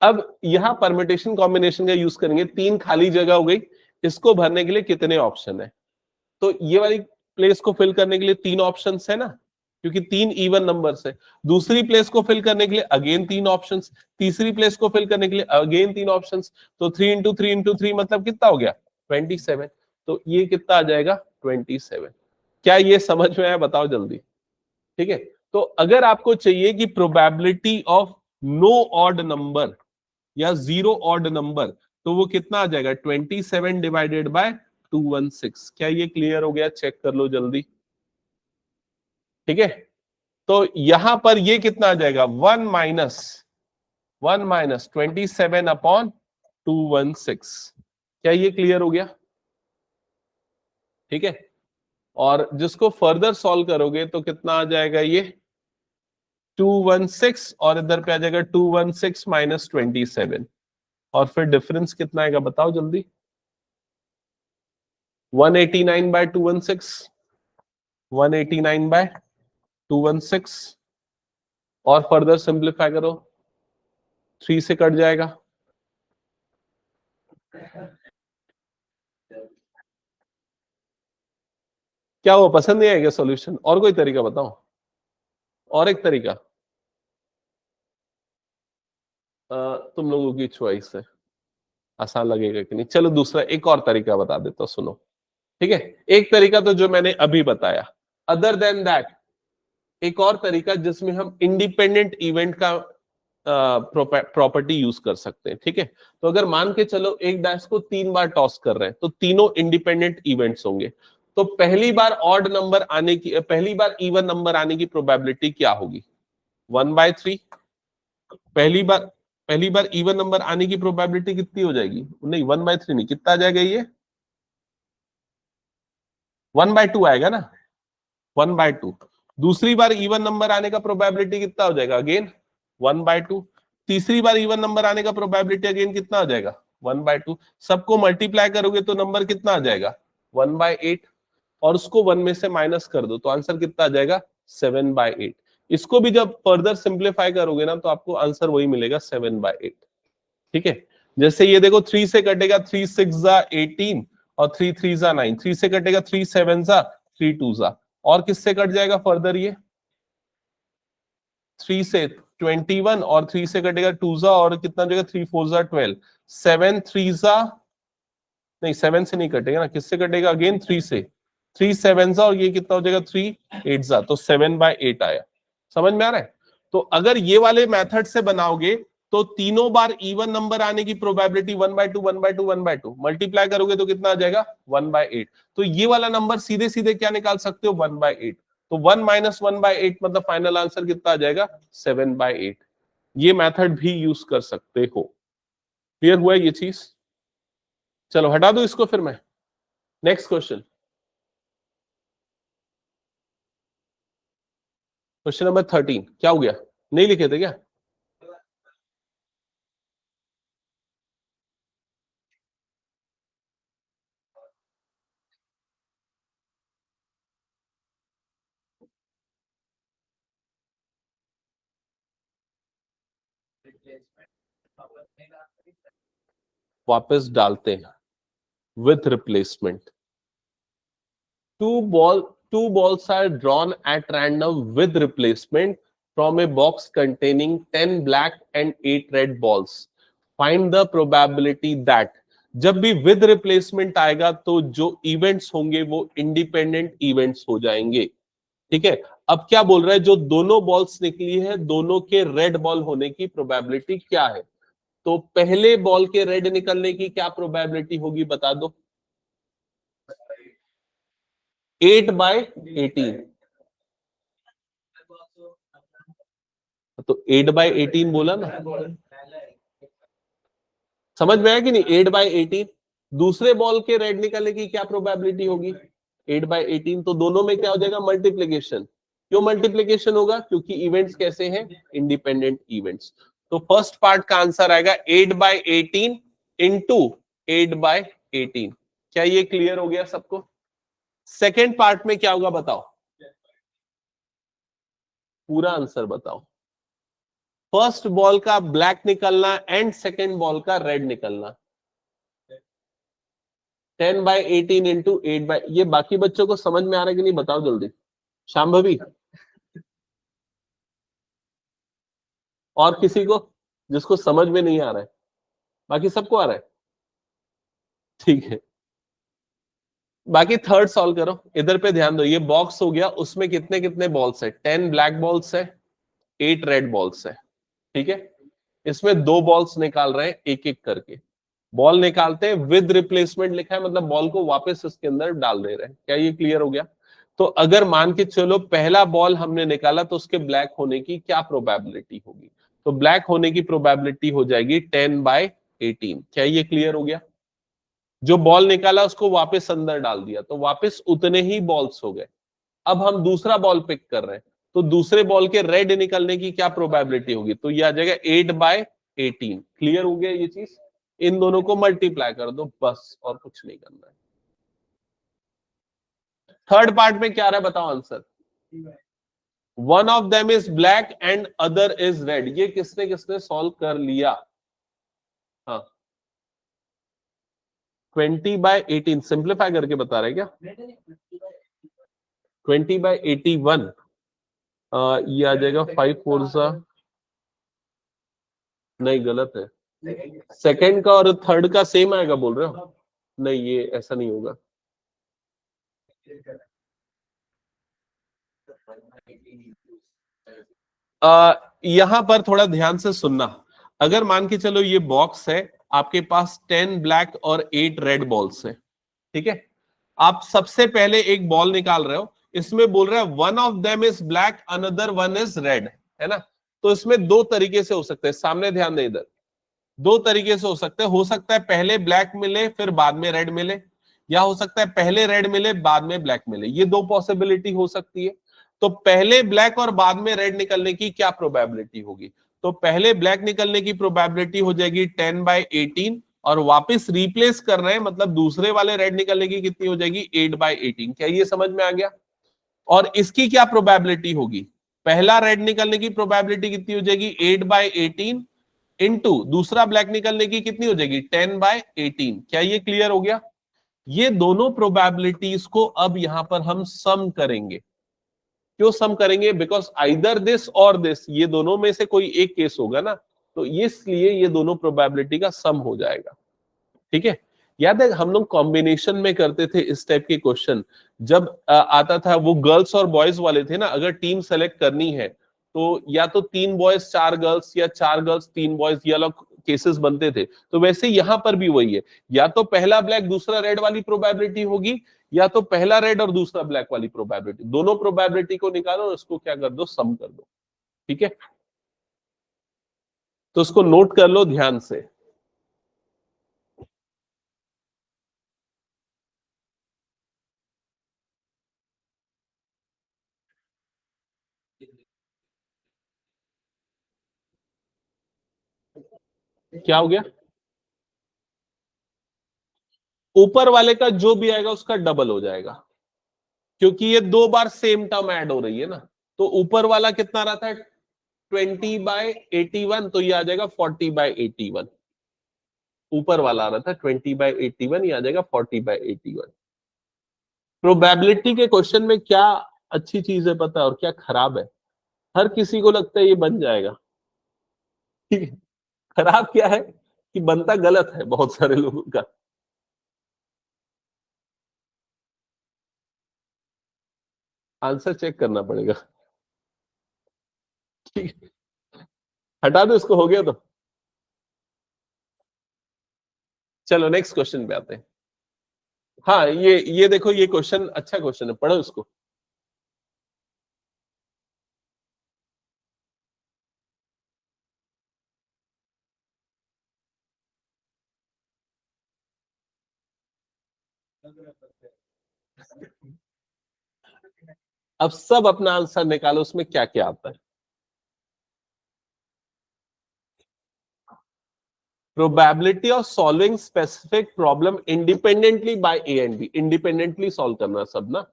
Speaker 1: अब यहां परम्यूटेशन कॉम्बिनेशन का यूज करेंगे। 3 खाली जगह हो गई, इसको भरने के लिए कितने ऑप्शन है? तो ये वाली प्लेस को फिल करने के लिए 3 ऑप्शंस है ना, क्योंकि 3 इवन नंबर्स है। दूसरी प्लेस को फिल करने के लिए अगेन 3 ऑप्शंस, तीसरी प्लेस को फिल करने के लिए अगेन 3 ऑप्शंस। तो 3 इंटू 3 इंटू 3 मतलब कितना हो गया? 27। तो ये कितना आ जाएगा? 27। क्या ये समझ में आया बताओ जल्दी? ठीक है, तो अगर आपको चाहिए कि probability of no odd number या 0 ऑड नंबर, तो वो कितना आ जाएगा? 27 डिवाइडेड बाय 216। क्या ये क्लियर हो गया? चेक कर लो जल्दी। ठीक है, तो यहां पर ये कितना आ जाएगा? 1 माइनस 27 अपॉन 216। क्या ये क्लियर हो गया? ठीक है, और जिसको फर्दर सॉल्व करोगे तो कितना आ जाएगा? ये 216 और इधर पे आ जाएगा 216 माइनस 27। और फिर डिफरेंस कितना आएगा बताओ जल्दी? 189 बाय 216, 189 बाय 216। और फर्दर सिंप्लीफाई करो, 3 से कट जाएगा। क्या वो पसंद नहीं आएगा सॉल्यूशन? और कोई तरीका बताओ, और एक तरीका। तुम लोगों की चॉइस है। आसान लगेगा कि नहीं? चलो दूसरा एक और तरीका बता देता हूं, सुनो। ठीक है, एक तरीका तो जो मैंने अभी बताया, अदर देन दैट एक और तरीका जिसमें हम इंडिपेंडेंट इवेंट का प्रॉपर्टी यूज कर सकते हैं। ठीक है, तो अगर मान के चलो एक डाइस को 3 बार टॉस कर रहे हैं तो तीनों इंडिपेंडेंट इवेंट्स होंगे, तो पहली बार ऑड नंबर आने की, पहली बार इवन नंबर आने की प्रोबेबिलिटी क्या होगी? 1/3। पहली बार इवन नंबर आने की प्रोबेबिलिटी कितनी हो जाएगी? नहीं, 1/3 नहीं, कितना आ जाएगा ये? 1/2 आएगा ना, 1/2। दूसरी बार इवन नंबर आने का प्रोबेबिलिटी कितना हो जाएगा? अगेन 1/2। तीसरी बार इवन नंबर आने का प्रोबेबिलिटी अगेन कितना हो जाएगा? 1/2। सबको मल्टीप्लाई करोगे तो नंबर कितना आ जाएगा? 1/8। और उसको 1 में से माइनस कर दो तो आंसर कितना आ जाएगा? 7/8। इसको भी जब फर्दर सिंप्लीफाई करोगे ना तो आपको आंसर वही मिलेगा, 7/8। ठीक है, जैसे ये देखो 3 से कटेगा 3 6 जा 18 और 3 3 जा 9, 3 से कटेगा 3 7 जा 3 2 जा, और किससे कट जाएगा फर्दर? ये 3 से 21 और 3 से कटेगा 2 जा, और कितना जाएगा? 3 4 जा 12, 7 3 जा, नहीं 7 से नहीं कटेगा ना, किससे कटेगा? अगेन 3 से, 3 7 जा, और ये कितना हो जाएगा? 3 8 जा, तो 7/8 आया। समझ में आ रहा है? तो अगर ये वाले मेथड से बनाओगे तो तीनों बार इवन नंबर आने की प्रोबेबिलिटी 1/2 1/2 1/2 मल्टीप्लाई करोगे तो कितना आ जाएगा? 1/8। तो ये वाला नंबर सीधे सीधे क्या निकाल सकते हो? 1/8। तो 1 - 1/8 मतलब फाइनल आंसर कितना आ जाएगा? 7/8। ये मेथड भी यूज कर सकते हो। क्लियर हुआ ये चीज? चलो हटा दो इसको फिर मैं, नेक्स्ट क्वेश्चन। क्वेश्चन नंबर 13 क्या हो गया? नहीं लिखे थे क्या? वापस डालते हैं with replacement. Two balls are drawn at random with replacement from a box containing 10 black and 8 red balls. Find the probability that, जब भी विद रिप्लेसमेंट आएगा तो जो इवेंट्स होंगे वो इंडिपेंडेंट इवेंट्स हो जाएंगे। ठीक है, अब क्या बोल रहा है? जो दोनों बॉल्स निकली है दोनों के रेड बॉल होने की प्रोबेबिलिटी क्या है? तो पहले बॉल के रेड निकलने की क्या प्रोबेबिलिटी होगी बता दो? 8/18। तो 8/18 बोला ना, समझ में आया कि नहीं? 8/18। दूसरे बॉल के रेड निकलने की क्या प्रोबेबिलिटी होगी? 8/18। तो दोनों में क्या हो जाएगा? मल्टीप्लीकेशन। क्यों मल्टीप्लीकेशन होगा? क्योंकि इवेंट्स कैसे हैं? Independent events. तो फर्स्ट पार्ट का आंसर आएगा 8/18 इंटू 8/18। क्या ये क्लियर हो गया सबको? सेकेंड पार्ट में क्या होगा बताओ? पूरा आंसर बताओ। फर्स्ट बॉल का ब्लैक निकलना एंड सेकेंड बॉल का रेड निकलना। 10/18 इंटू 8 ये बाकी बच्चों को समझ में आ रहा है कि नहीं बताओ जल्दी? शाम भाभी, और किसी को जिसको समझ में नहीं आ रहा है? बाकी सबको आ रहा है? ठीक है, बाकी थर्ड सॉल्व करो। इधर पे ध्यान दो, ये बॉक्स हो गया, उसमें कितने कितने बॉल्स है? 10 ब्लैक बॉल्स है, 8 रेड बॉल्स है। ठीक है, इसमें 2 बॉल्स निकाल रहे हैं एक एक करके। बॉल निकालते हैं विद रिप्लेसमेंट लिखा है, मतलब बॉल को वापस इसके अंदर डाल दे रहे हैं। क्या ये क्लियर हो गया? तो अगर मान के चलो पहला बॉल हमने निकाला तो उसके ब्लैक होने की क्या प्रोबेबिलिटी होगी? तो ब्लैक होने की प्रोबेबिलिटी हो जाएगी 10/18। क्या ये क्लियर हो गया? जो बॉल निकाला उसको वापस अंदर डाल दिया तो वापस उतने ही बॉल्स हो गए। अब हम दूसरा बॉल पिक कर रहे हैं तो दूसरे बॉल के रेड निकलने की क्या प्रोबेबिलिटी होगी? तो ये आ जाएगा 8/18। क्लियर हो गया ये चीज? इन दोनों को मल्टीप्लाई कर दो बस, और कुछ नहीं करना है। थर्ड पार्ट में क्या आ रहा है बताओ answer? One of them is black and other is red. ये किसने किसने सॉल्व कर लिया? हाँ, 20/18 सिंप्लीफाई करके बता रहे क्या? 20/81। ये आ जाएगा 5 4 नहीं, गलत है। सेकंड का और थर्ड का सेम आएगा बोल रहे हो? नहीं, ये ऐसा नहीं होगा। यहां पर थोड़ा ध्यान से सुनना। अगर मान के चलो ये बॉक्स है, आपके पास 10 ब्लैक और 8 रेड बॉल्स है, ठीक है। आप सबसे पहले एक बॉल निकाल रहे हो, इसमें बोल रहा है one of them is black another one is red, है ना। तो इसमें दो तरीके से हो सकते हैं, सामने ध्यान दे इधर। दो तरीके से हो सकता है पहले ब्लैक मिले फिर बाद में रेड मिले, या हो सकता है पहले रेड मिले बाद में ब्लैक मिले। ये दो पॉसिबिलिटी हो सकती है। तो पहले ब्लैक और बाद में रेड निकलने की क्या प्रोबेबिलिटी होगी? तो पहले ब्लैक निकलने की प्रोबेबिलिटी हो जाएगी 10/18, और वापस रिप्लेस कर रहे हैं मतलब दूसरे वाले रेड निकलने की कितनी हो जाएगी? 8/18। क्या ये समझ में आ गया? और इसकी क्या प्रोबेबिलिटी होगी? पहला रेड निकलने की प्रोबेबिलिटी कितनी हो जाएगी? 8/18 इनटू दूसरा ब्लैक निकलने की कितनी हो जाएगी? 10/18। क्या ये क्लियर हो गया? ये दोनों प्रोबेबिलिटीज को अब यहां पर हम सम करेंगे। क्यों सम करेंगे? बिकॉज आइदर दिस और दिस, ये दोनों में से कोई एक केस होगा ना, तो इसलिए ये दोनों प्रोबेबिलिटी का सम हो जाएगा। ठीक है। याद है हम लोग कॉम्बिनेशन में करते थे इस टाइप के क्वेश्चन, जब आता था वो गर्ल्स और बॉयज वाले थे ना। अगर टीम सेलेक्ट करनी है तो या तो 3 बॉयज 4 गर्ल्स या 4 गर्ल्स 3 बॉयज, ये अलग केसेस बनते थे। तो वैसे यहां पर भी वही है, या तो पहला ब्लैक दूसरा रेड वाली प्रोबेबिलिटी होगी, या तो पहला रेड और दूसरा ब्लैक वाली प्रोबेबिलिटी। दोनों प्रोबेबिलिटी को निकालो और उसको क्या कर दो? सम कर दो। ठीक है, तो उसको नोट कर लो ध्यान से। क्या हो गया? ऊपर वाले का जो भी आएगा उसका डबल हो जाएगा, क्योंकि ये दो बार सेम टर्म ऐड हो रही है ना। तो ऊपर वाला कितना रहता है? 20/81, तो ये आ जाएगा 40/81। ऊपर वाला आ रहा था 20/81, ये आ जाएगा 40/81। प्रोबेबिलिटी के क्वेश्चन में क्या अच्छी चीज है पता है और क्या खराब है? हर किसी को लगता है ये बन जाएगा, ठीक है। खराब क्या है कि बनता गलत है बहुत सारे लोगों का। आंसर चेक करना पड़ेगा। ठीक है, हटा दो इसको, हो गया तो। चलो नेक्स्ट क्वेश्चन पे आते हैं। हाँ, ये देखो, ये क्वेश्चन अच्छा क्वेश्चन है, पढ़ो इसको। अब सब अपना आंसर निकालो, उसमें क्या क्या आता है। Probability of solving specific problem independently by A and B. Independently solve करना सब ना।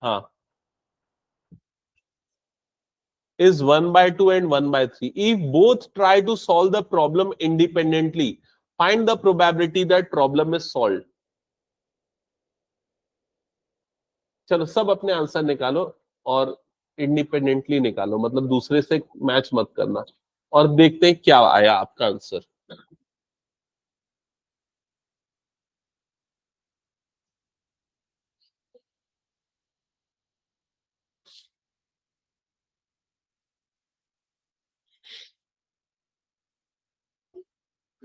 Speaker 1: हाँ, is 1/2 and 1/3. If both try to solve the problem independently, find the probability that problem is solved. चलो सब अपने आंसर निकालो और इंडिपेंडेंटली निकालो, मतलब दूसरे से मैच मत करना, और देखते हैं क्या आया आपका आंसर।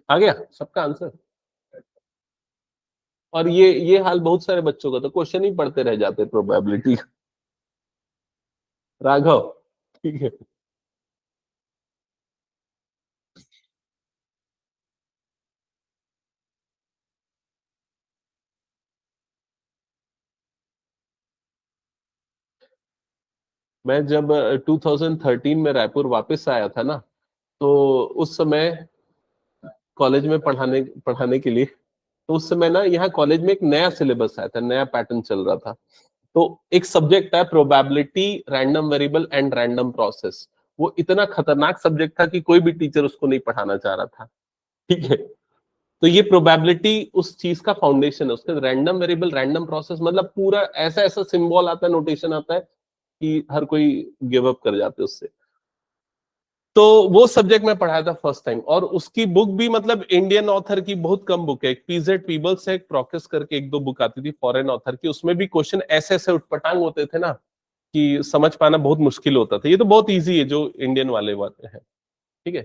Speaker 1: आ गया सबका आंसर? और ये हाल बहुत सारे बच्चों का, तो क्वेश्चन ही पढ़ते रह जाते प्रोबेबिलिटी। राघव, ठीक है। मैं जब 2013 में रायपुर वापस आया था ना, तो उस समय कॉलेज में पढ़ाने पढ़ाने के लिए, तो उस समय ना यहाँ कॉलेज में एक नया सिलेबस आया था, नया पैटर्न चल रहा था। तो एक सब्जेक्ट है probability, random variable and random process. वो इतना खतरनाक सब्जेक्ट था कि कोई भी टीचर उसको नहीं पढ़ाना चाह रहा था, ठीक है। तो ये प्रोबेबिलिटी उस चीज का फाउंडेशन है, उसका रैंडम वेरिएबल, रैंडम प्रोसेस, मतलब पूरा ऐसा ऐसा सिंबल आता है, नोटेशन आता है कि हर कोई गिव अप कर जाते उससे। तो वो सब्जेक्ट मैं पढ़ाया था फर्स्ट टाइम, और उसकी बुक भी मतलब इंडियन ऑथर की बहुत कम बुक है, एक पीजेड पीबल्स है, एक प्रोकेस करके एक दो बुक आती थी फॉरेन ऑथर की, उसमें भी क्वेश्चन ऐसे ऐसे उटपटांग होते थे ना कि समझ पाना बहुत मुश्किल होता था। ये तो बहुत इजी है जो इंडियन वाले हैं, ठीक है।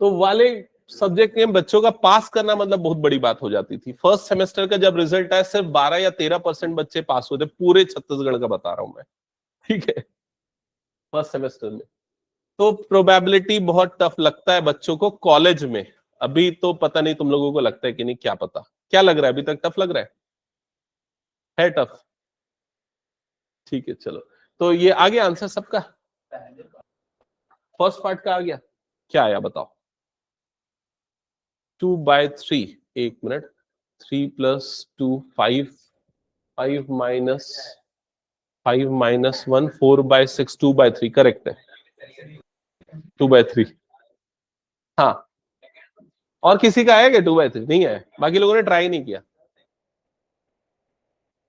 Speaker 1: तो वाले सब्जेक्ट में बच्चों का पास करना मतलब बहुत बड़ी बात हो जाती थी। फर्स्ट सेमेस्टर का जब रिजल्ट आया सिर्फ 12 या 13% बच्चे पास हुए थे, पूरे छत्तीसगढ़ का बता रहा हूं मैं, ठीक है, फर्स्ट सेमेस्टर में। तो प्रोबेबिलिटी बहुत टफ लगता है बच्चों को कॉलेज में। अभी तो पता नहीं तुम लोगों को लगता है कि नहीं, क्या पता, क्या लग रहा है, अभी तक टफ लग रहा है टफ? ठीक है चलो, तो ये आ गया आंसर सबका, फर्स्ट पार्ट का आ गया, क्या आया बताओ? 2/3, एक मिनट, 3 + 2 5, 5 - 1 4/6, 2/3 करेक्ट है, 2/3। हाँ, और किसी का आया क्या 2/3? नहीं आया, बाकी लोगों ने ट्राई नहीं किया।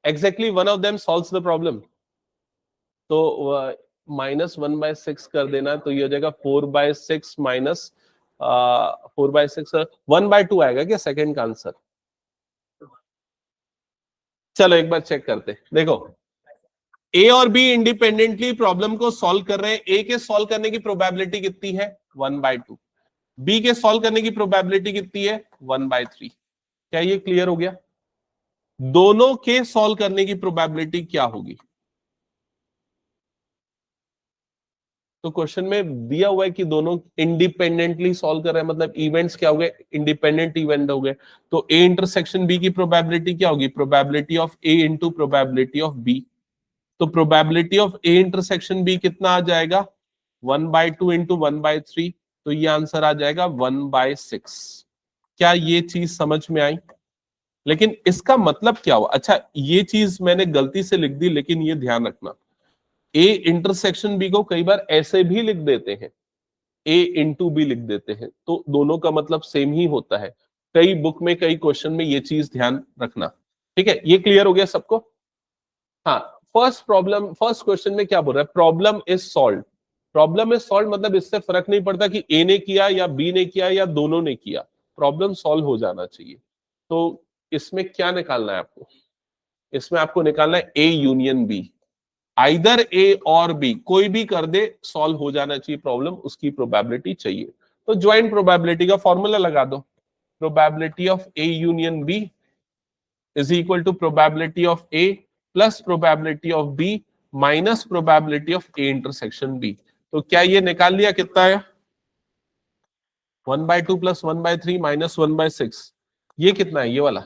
Speaker 1: Exactly one of them solves the problem. तो -1/6 कर देना, तो ये हो जाएगा 4/6 माइनस 4/6, 1/2 आएगा क्या सेकंड का आंसर? चलो एक बार चेक करते, देखो ए और बी इंडिपेंडेंटली प्रॉब्लम को सॉल्व कर रहे हैं। ए के सॉल्व करने की प्रोबेबिलिटी कितनी है? 1/2। बी के सॉल्व करने की प्रोबेबिलिटी कितनी है? 1/3। क्या ये क्लियर हो गया? दोनों के सॉल्व करने की प्रोबेबिलिटी क्या होगी? तो क्वेश्चन में दिया हुआ है कि दोनों इंडिपेंडेंटली सॉल्व कर रहे हैं, मतलब इवेंट्स क्या हो गए? इंडिपेंडेंट इवेंट हो गए। तो ए इंटरसेक्शन बी की प्रोबेबिलिटी क्या होगी? Probability of A into probability of B. तो probability of A intersection B कितना आ जाएगा? 1/2 इंटू 1/3, तो ये आंसर आ जाएगा 1/6। क्या ये चीज समझ में आई? लेकिन इसका मतलब क्या हुआ? अच्छा, ये चीज मैंने गलती से लिख दी, लेकिन ये ध्यान रखना, ए इंटरसेक्शन बी को कई बार ऐसे भी लिख देते हैं, ए इंटू बी लिख देते हैं, तो दोनों का मतलब सेम ही होता है। कई बुक में, कई क्वेश्चन में ये चीज ध्यान रखना, ठीक है। ये क्लियर हो गया सबको? हाँ, फर्स्ट क्वेश्चन में क्या बोल रहा है? Problem is solve. Problem is solve मतलब इससे फर्क नहीं पड़ता कि ए ने किया या बी ने किया या दोनों ने किया, प्रॉब्लम सॉल्व हो जाना चाहिए। तो इसमें क्या निकालना है आपको? इसमें आपको निकालना है ए यूनियन बी। आइदर ए और बी, कोई भी कर दे, सॉल्व हो जाना चाहिए प्रॉब्लम, उसकी प्रोबेबिलिटी चाहिए। तो ज्वाइंट प्रोबेबिलिटी का फॉर्मूला लगा दो, probability of A union B is equal to probability of A plus probability of B minus probability of A intersection B. तो क्या ये निकाल लिया? कितना है? 1/2 + 1/3 - 1/6, ये कितना है? ये वाला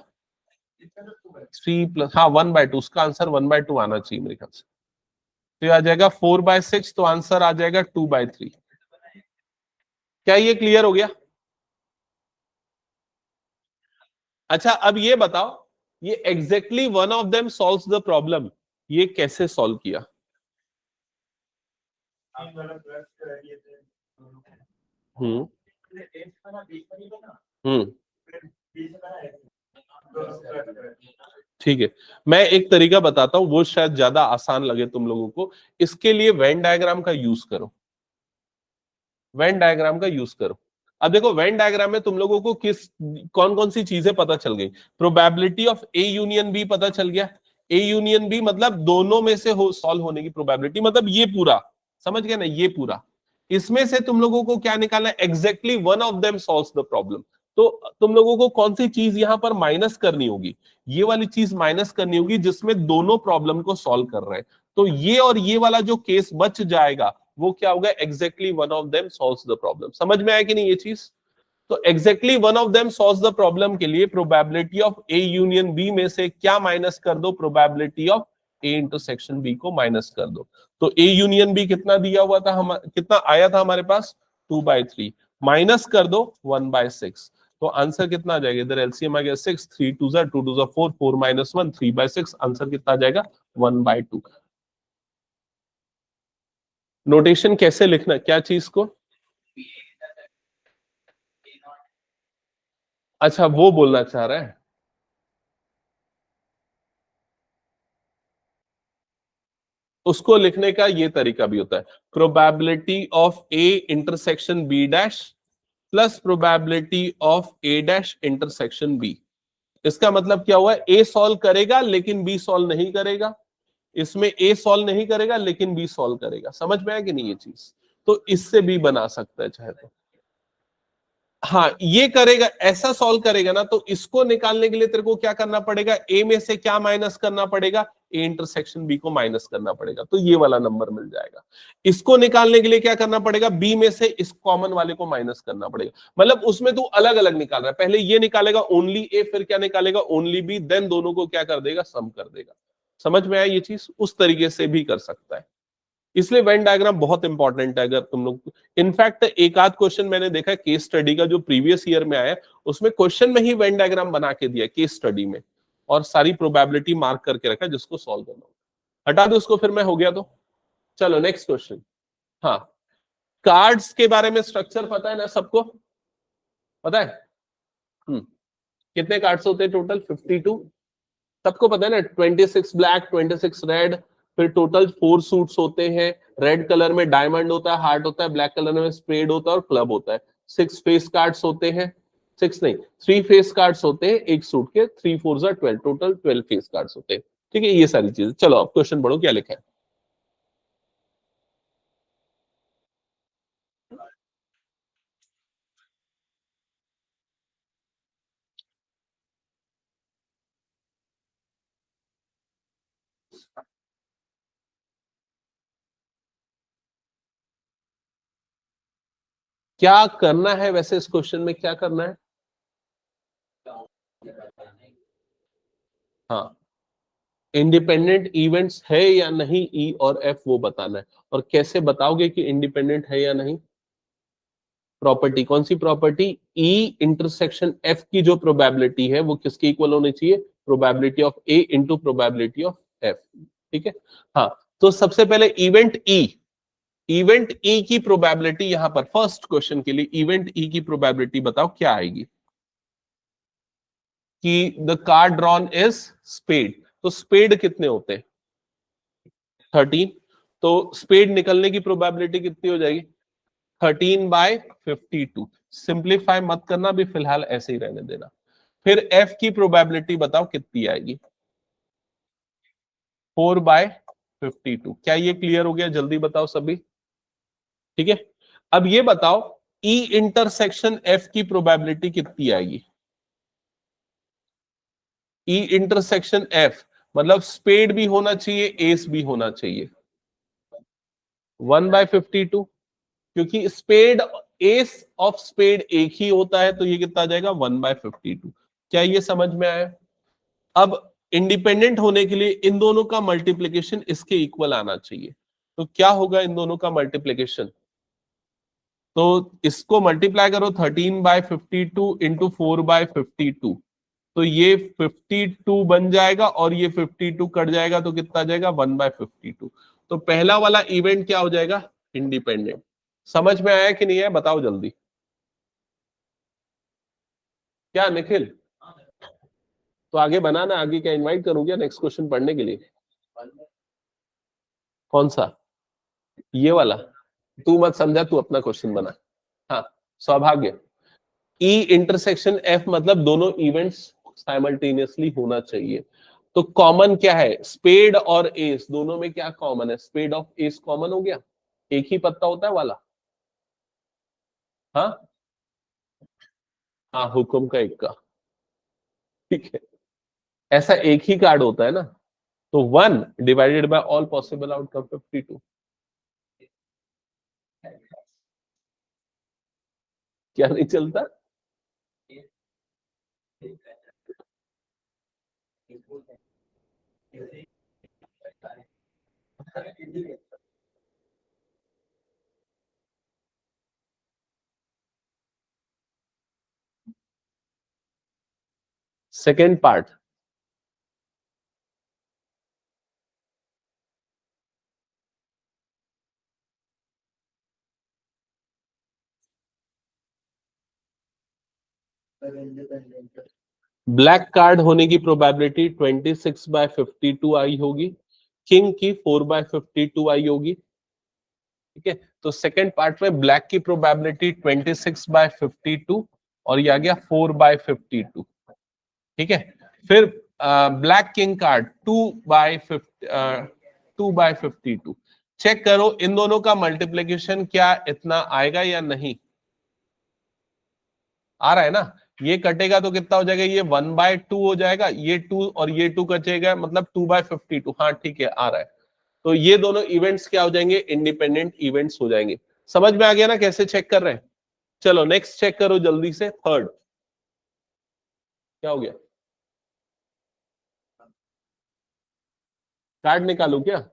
Speaker 1: 3 + हाँ 1/2, उसका आंसर 1/2 आना चाहिए मेरे ख्याल से। तो आ जाएगा 4/6, तो आंसर आ जाएगा 2/3। क्या ये क्लियर हो गया? अच्छा, अब ये बताओ, ये exactly one of them solves the problem, ये कैसे सॉल्व किया? हम्म हम्म ठीक है, मैं एक तरीका बताता हूं, वो शायद ज्यादा आसान लगे तुम लोगों को। इसके लिए वेन डायग्राम का यूज करो, वेन डायग्राम का यूज करो। अब देखो, वेन डायग्राम में तुम लोगों को कौन कौन सी चीजें पता चल गई? Probability of A union B पता चल गया। ए यूनियन बी मतलब दोनों में से सॉल्व होने की प्रोबेबिलिटी, मतलब ये पूरा, समझ गए ना, ये पूरा। इसमें से तुम लोगों को क्या निकालना है? Exactly one of them solves the problem. तो तुम लोगों को कौन सी चीज यहां पर माइनस करनी होगी? ये वाली चीज माइनस करनी होगी जिसमें दोनों प्रॉब्लम को सॉल्व कर रहे हैं। तो ये और ये वाला जो केस बच जाएगा, वो क्या होगा? Exactly one of them solves the problem. समझ में आया कि नहीं ये चीज? तो exactly one of them solves the problem के लिए probability of A union B में से क्या माइनस कर दो? Probability of A intersection B को माइनस कर दो। तो ए यूनियन बी कितना दिया हुआ था, कितना आया था हमारे पास? 2/3, माइनस कर दो 1/6। तो आंसर कितना आ जाएगा? इधर एलसीएम आ गया 6, 3 2 2 2 4, 4 - 1 3/6, आंसर कितना आ जाएगा? 1/2। नोटेशन कैसे लिखना, क्या चीज को? अच्छा वो बोलना चाह रहा है। उसको लिखने का ये तरीका भी होता है, probability of A intersection B dash plus probability of A dash intersection B. इसका मतलब क्या हुआ, ए सॉल्व करेगा लेकिन बी सॉल्व नहीं करेगा, इसमें ए सॉल्व नहीं करेगा लेकिन बी सॉल्व करेगा। समझ में आया कि नहीं ये चीज? तो इससे भी बना सकता है चाहे तो। हाँ ये करेगा, ऐसा सॉल्व करेगा ना, तो इसको निकालने के लिए तेरे को क्या करना पड़ेगा, ए में से क्या माइनस करना पड़ेगा, ए इंटरसेक्शन बी को माइनस करना पड़ेगा, तो ये वाला नंबर मिल जाएगा। इसको निकालने के लिए क्या करना पड़ेगा, बी में से इस कॉमन वाले को माइनस करना पड़ेगा। मतलब उसमें तू अलग अलग निकाल रहा है, पहले ये निकालेगा ओनली ए, फिर क्या निकालेगा ओनली बी, देन दोनों को क्या कर देगा, सम कर देगा। समझ में आया ये चीज? उस तरीके से भी कर सकता है। इसलिए वेन डायग्राम बहुत इंपॉर्टेंट है। अगर तुम लोग, इनफैक्ट एक आध क्वेश्चन मैंने देखा केस स्टडी का जो प्रीवियस ईयर में आया, उसमें क्वेश्चन में ही वेन डायग्राम बना के दिया केस स्टडी में, और सारी प्रोबेबिलिटी मार्क करके रखा जिसको सॉल्व करना। हटा दो उसको फिर, मैं हो गया तो। चलो नेक्स्ट क्वेश्चन। हाँ, कार्ड्स के बारे में स्ट्रक्चर पता है ना सबको? पता है? हम्म। कितने कार्ड्स होते हैं टोटल? 52। सबको पता है ना, 26 ब्लैक, 26 रेड, फिर टोटल 4 सूट्स होते हैं। रेड कलर में डायमंड होता है, हार्ट होता है, ब्लैक कलर में स्पेड होता है और क्लब होता है। 6 फेस कार्ड्स होते हैं, 6 नहीं 3 फेस कार्ड्स होते हैं एक सूट के, 3 4 12, टोटल 12 फेस कार्ड्स होते हैं। ठीक है, ये सारी चीजें। चलो अब क्वेश्चन पढ़ो, क्या लिखा है। क्या करना है वैसे, इस क्वेश्चन में क्या करना है? हाँ, इंडिपेंडेंट इवेंट्स है या नहीं, ई और एफ वो बताना है। और कैसे बताओगे कि इंडिपेंडेंट है या नहीं? प्रॉपर्टी, कौन सी प्रॉपर्टी? ई इंटरसेक्शन एफ की जो प्रोबेबिलिटी है वो किसके इक्वल होनी चाहिए, probability of A into probability of F. ठीक है। हाँ, तो सबसे पहले इवेंट ई, इवेंट ई की प्रोबेबिलिटी यहां पर फर्स्ट क्वेश्चन के लिए इवेंट ई की प्रोबेबिलिटी बताओ क्या आएगी, कि the card drawn is spade. तो स्पेड कितने होते हैं? 13। तो स्पेड निकलने की प्रोबेबिलिटी कितनी हो जाएगी? 13/52। सिंप्लीफाई मत करना, भी फिलहाल ऐसे ही रहने देना। फिर एफ की प्रोबेबिलिटी बताओ कितनी आएगी? 4/52। क्या ये क्लियर हो गया? जल्दी बताओ सभी। ठीक है, अब ये बताओ ई इंटरसेक्शन एफ की प्रोबेबिलिटी कितनी आएगी? ई इंटरसेक्शन एफ मतलब स्पेड भी होना चाहिए, एस भी होना चाहिए। 1/52, क्योंकि स्पेड, एस ऑफ स्पेड एक ही होता है, तो ये कितना आ जाएगा? 1/52। क्या ये समझ में आया? अब इंडिपेंडेंट होने के लिए इन दोनों का मल्टीप्लीकेशन इसके इक्वल आना चाहिए। तो क्या होगा इन दोनों का मल्टीप्लीकेशन? तो इसको मल्टीप्लाई करो, 13/52 इंटू 4/52, तो ये 52 बन जाएगा, और ये 52 कट जाएगा तो कितना आ जाएगा? 1/52। तो पहला वाला इवेंट क्या हो जाएगा? इंडिपेंडेंट। समझ में आया कि नहीं है? बताओ जल्दी। क्या निखिल? तो आगे बनाना, आगे क्या इनवाइट करूं क्या नेक्स्ट क्वेश्चन पढ़ने के लिए? कौन सा? ये वाला? तू मत समझा, तू अपना क्वेश्चन बना। हाँ, सौभाग्य। ई इंटरसेक्शन एफ मतलब दोनों इवेंट्स साइमल्टेनियसली होना चाहिए। तो कॉमन क्या है? स्पेड और एस दोनों में क्या कॉमन है? स्पेड ऑफ एस कॉमन हो गया, एक ही पत्ता होता है वाला। हाँ हाँ, हुक्म का एक का। ठीक है, ऐसा एक ही कार्ड होता है ना, तो 1 divided by all possible outcome 52। क्या नहीं चलता? सेकेंड पार्ट, ब्लैक कार्ड होने की प्रोबेबिलिटी 26/52 आई होगी, किंग की 4/52 आई होगी। ठीक है, तो सेकंड पार्ट में ब्लैक की प्रोबेबिलिटी 26/52 और ये आ गया 4/52। ठीक है, फिर ब्लैक किंग कार्ड 2/52। चेक करो इन दोनों का मल्टीप्लीकेशन क्या इतना आएगा या नहीं, आ रहा है ना। ये कटेगा तो कितना हो जाएगा, ये 1/2 हो जाएगा, ये 2 और ये 2 कटेगा, मतलब 2/52। हाँ ठीक है, आ रहा है। तो ये दोनों इवेंट्स क्या हो जाएंगे, इंडिपेंडेंट इवेंट्स हो जाएंगे। समझ में आ गया ना कैसे चेक कर रहे हैं। चलो नेक्स्ट चेक करो जल्दी से, थर्ड क्या हो गया, कार्ड निकालू क्या।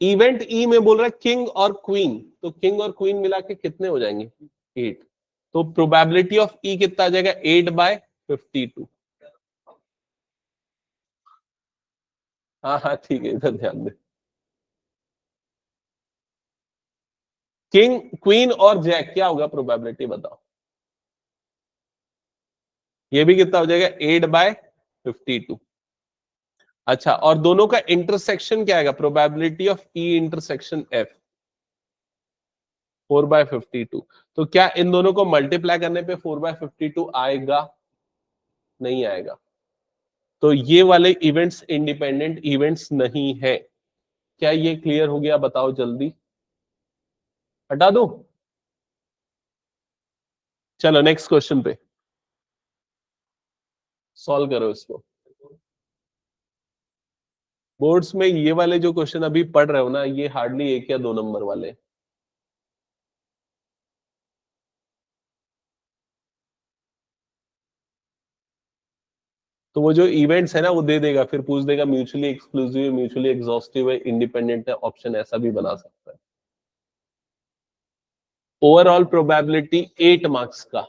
Speaker 1: इवेंट ई में बोल रहा है किंग और क्वीन, तो किंग और क्वीन मिला के कितने हो जाएंगे, 8। तो प्रोबेबिलिटी ऑफ ई कितना आ जाएगा, 8/52। हाँ हाँ ठीक है, इधर ध्यान दे। किंग क्वीन और जैक क्या होगा प्रोबेबिलिटी बताओ। ये भी कितना हो जाएगा, 8/52। अच्छा, और दोनों का इंटरसेक्शन क्या आएगा, probability of E intersection F 4/52। तो क्या इन दोनों को मल्टीप्लाई करने पे 4/52 आएगा, नहीं आएगा। तो ये वाले इवेंट्स इंडिपेंडेंट इवेंट्स नहीं है। क्या ये क्लियर हो गया, बताओ जल्दी, हटा दो। चलो नेक्स्ट क्वेश्चन पे सॉल्व करो इसको। बोर्ड्स में ये वाले जो क्वेश्चन अभी पढ़ रहे हो ना, ये हार्डली 1 या 2 नंबर वाले। तो वो जो इवेंट्स है ना, वो दे देगा, फिर पूछ देगा म्यूचुअली एक्सक्लूसिव, म्यूचुअली एग्जॉस्टिव है, इंडिपेंडेंट है, ऑप्शन ऐसा भी बना सकता है। ओवरऑल प्रोबेबिलिटी 8 मार्क्स का,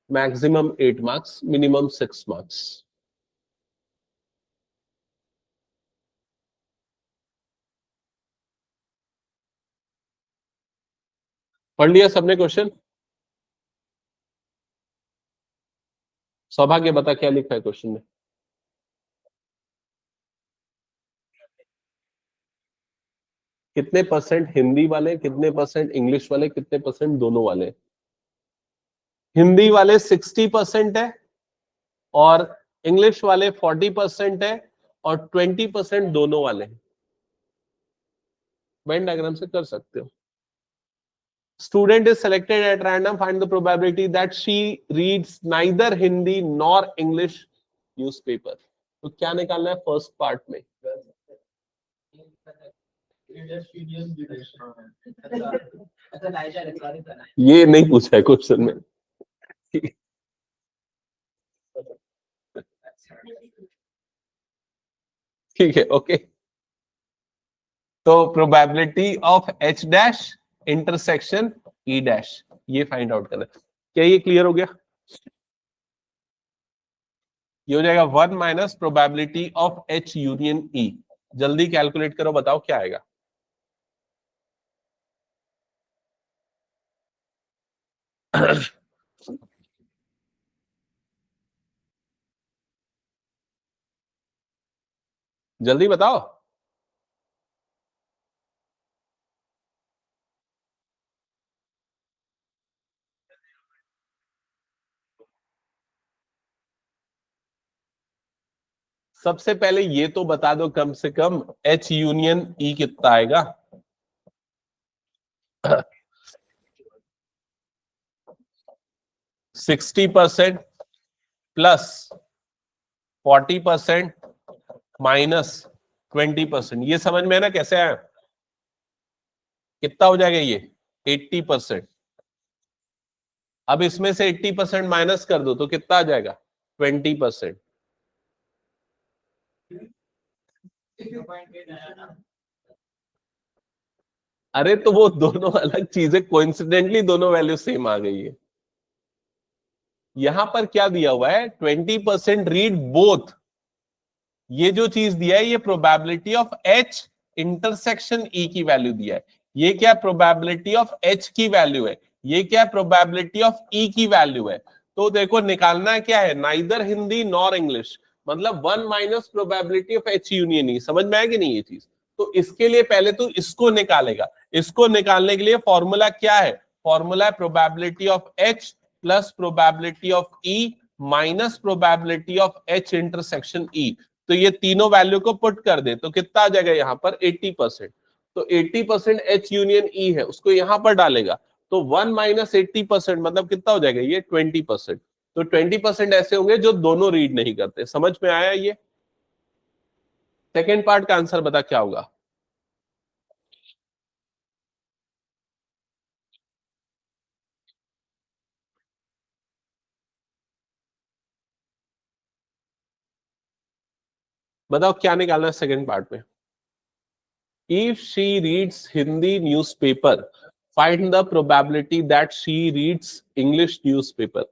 Speaker 1: मैक्सिमम 8 मार्क्स, मिनिमम 6 मार्क्स। पढ़ लिया सबने क्वेश्चन। सौभाग्य बता क्या लिखा है क्वेश्चन में। कितने परसेंट हिंदी वाले, कितने परसेंट इंग्लिश वाले, कितने परसेंट दोनों वाले। हिंदी वाले 60% है और इंग्लिश वाले 40% है और 20% दोनों वाले हैं। वेन डायग्राम से कर सकते हो। Student is selected at random. Find the probability that she reads neither Hindi nor English newspaper. तो क्या निकालना है फर्स्ट पार्ट में। ये नहीं पूछा है क्वेश्चन में। ठीक है, ओके। तो probability of H dash intersection E dash, ये फाइंड आउट करना है। क्या ये क्लियर हो गया। ये हो जाएगा 1 minus probability of H union E। जल्दी कैलकुलेट करो, बताओ क्या आएगा। जल्दी बताओ। सबसे पहले ये तो बता दो कम से कम H यूनियन E कितना आएगा। 60% प्लस 40% माइनस 20%, ये समझ में है ना कैसे आया। कितना हो जाएगा ये 80%। अब इसमें से 80% माइनस कर दो तो कितना आ जाएगा 20%। अरे तो वो दोनों अलग चीजें, कोइंसिडेंटली दोनों वैल्यू सेम आ गई है। यहां पर क्या दिया हुआ है, 20% रीड बोथ, ये जो चीज दिया है ये probability of H intersection E की वैल्यू दिया है। ये क्या प्रोबेबिलिटी ऑफ एच की वैल्यू है, ये क्या प्रोबेबिलिटी ऑफ ई की वैल्यू है। तो देखो निकालना क्या है, नाइदर हिंदी नॉर इंग्लिश, मतलब 1 minus probability of H union E. समझ में आएगी नहीं ये चीज? तो इसके लिए पहले तो इसको निकालेगा। इसको निकालने के लिए फॉर्मूला क्या है, फॉर्मूला है probability of H plus probability of E minus probability of H intersection E. तो ये तीनों वैल्यू को पुट कर दे तो कितना आ जाएगा यहाँ पर 80%। तो 80% एच यूनियन ई है, उसको यहां पर डालेगा तो 1 माइनस 80% मतलब कितना हो जाएगा ये 20%। तो 20% ऐसे होंगे जो दोनों रीड नहीं करते। समझ में आया ये? सेकेंड पार्ट का आंसर बता क्या होगा। बताओ क्या निकालना है सेकेंड पार्ट में। If she reads Hindi newspaper find the probability that she reads English newspaper.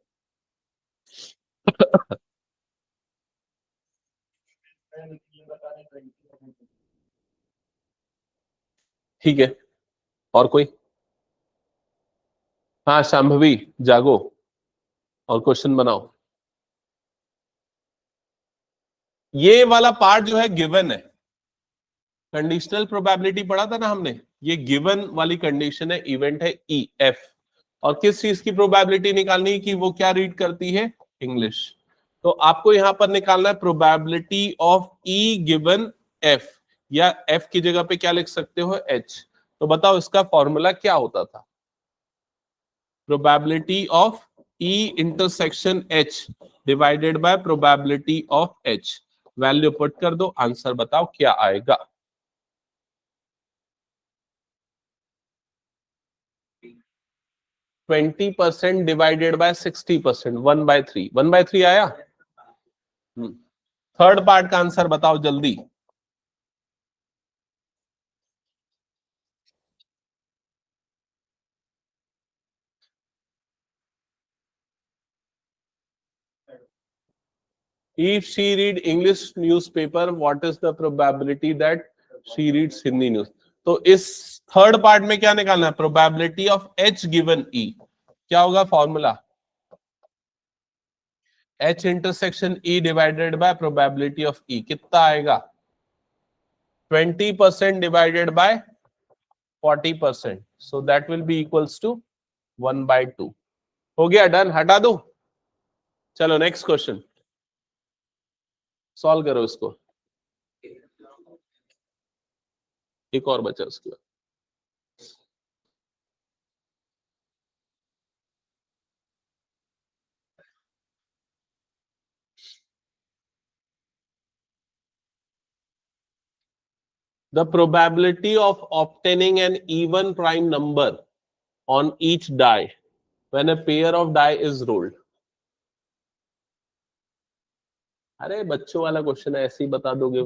Speaker 1: ठीक है, और कोई? हाँ शांभवी जागो और क्वेश्चन बनाओ। ये वाला पार्ट जो है गिवन है, कंडीशनल प्रोबेबिलिटी पढ़ा था ना हमने, ये गिवन वाली कंडीशन है, इवेंट है ई एफ। और किस चीज की प्रोबेबिलिटी निकालनी है कि वो क्या रीड करती है, इंग्लिश। तो आपको यहां पर निकालना है probability of E given F, या एफ की जगह पे क्या लिख सकते हो, एच। तो बताओ इसका फॉर्मूला क्या होता था, probability of E intersection H divided by probability of H. Value put कर दो, आंसर बताओ क्या आएगा। 20% डिवाइडेड बाय 60%, 1/3, 1/3 आया। थर्ड पार्ट का आंसर बताओ जल्दी। If she read English newspaper, what is the probability that she reads Hindi news? तो इस थर्ड पार्ट में क्या निकालना है, probability of H given E। क्या होगा formula, H intersection E divided by probability of E। कितना आएगा, 20% divided by 40%, so that will be equals to 1/2। हो गया, डन, हटा दो। चलो नेक्स्ट क्वेश्चन सॉल्व करो इसको। एक और बचा उसके बाद। The probability of obtaining an even prime number on each die when a pair of die is rolled। अरे बच्चों वाला क्वेश्चन है, ऐसे ही बता दोगे।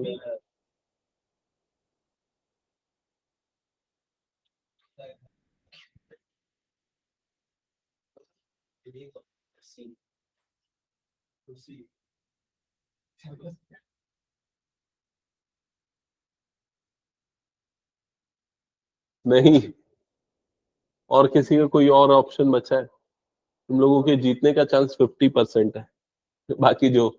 Speaker 1: नहीं, और किसी का कोई और ऑप्शन बचा है? तुम लोगों के जीतने का चांस 50% है, बाकी जो।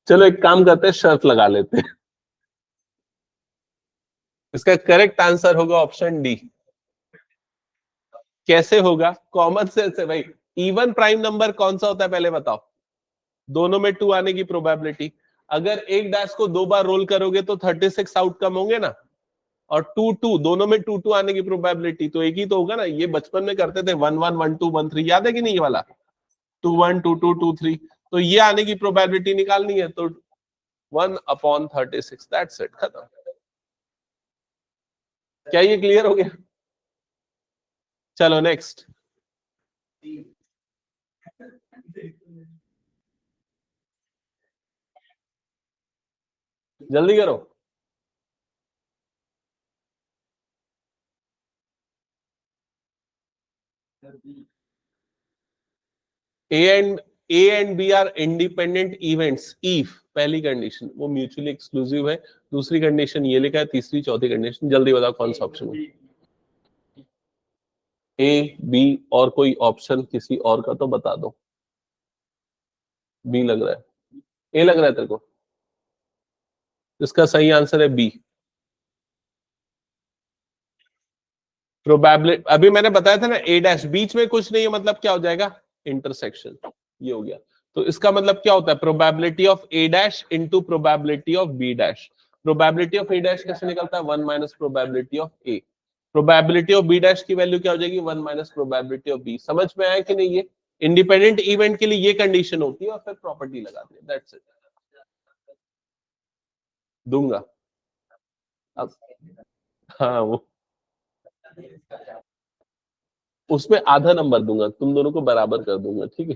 Speaker 1: चलो एक काम करते हैं, शर्त लगा लेते हैं। इसका करेक्ट आंसर होगा ऑप्शन डी। कैसे होगा, कॉमन सेंस है भाई। इवन प्राइम नंबर कौन सा होता है पहले बताओ, दोनों में 2 आने की प्रोबेबिलिटी। अगर एक डैश को 2 बार रोल करोगे तो 36 आउटकम होंगे ना, और 2 2 दोनों में 2 2 आने की प्रोबेबिलिटी तो एक ही तो होगा ना। ये बचपन में करते थे 1 1 1 2 1 3, याद है कि नहीं ये वाला, 2 1 2 2 2 3। तो ये आने की प्रोबेबिलिटी निकालनी है, तो 1/36, दैट्स इट, खत्म। क्या ये क्लियर हो गया? चलो नेक्स्ट। जल्दी करो। A and B are independent events if पहली कंडीशन वो म्यूचुअली एक्सक्लूसिव है, दूसरी कंडीशन ये लिखा है, तीसरी चौथी कंडीशन जल्दी बताओ कौन सा ऑप्शन है? ए बी और कोई ऑप्शन किसी और का तो बता दो। बी लग रहा है, ए लग रहा है तेरे को? इसका सही आंसर है बी। प्रोबेबिलिटी अभी मैंने बताया था ना, ए डैश बीच में कुछ नहीं है, मतलब क्या हो जाएगा? इंटरसेक्शन। ये हो गया। तो इसका मतलब क्या होता है? Probability of A dash into probability of B dash. Probability of A dash कैसे निकलता है? 1 minus probability of A. Probability of B dash की वैल्यू क्या हो जाएगी? 1 माइनस प्रोबेबिलिटी ऑफ बी। समझ में आया कि नहीं? ये इंडिपेंडेंट इवेंट के लिए ये कंडीशन होती है और फिर प्रॉपर्टी लगाते हैं, दैट्स इट। दूंगा अब। हाँ वो उसमें आधा नंबर दूंगा, तुम दोनों को बराबर कर दूंगा, ठीक है?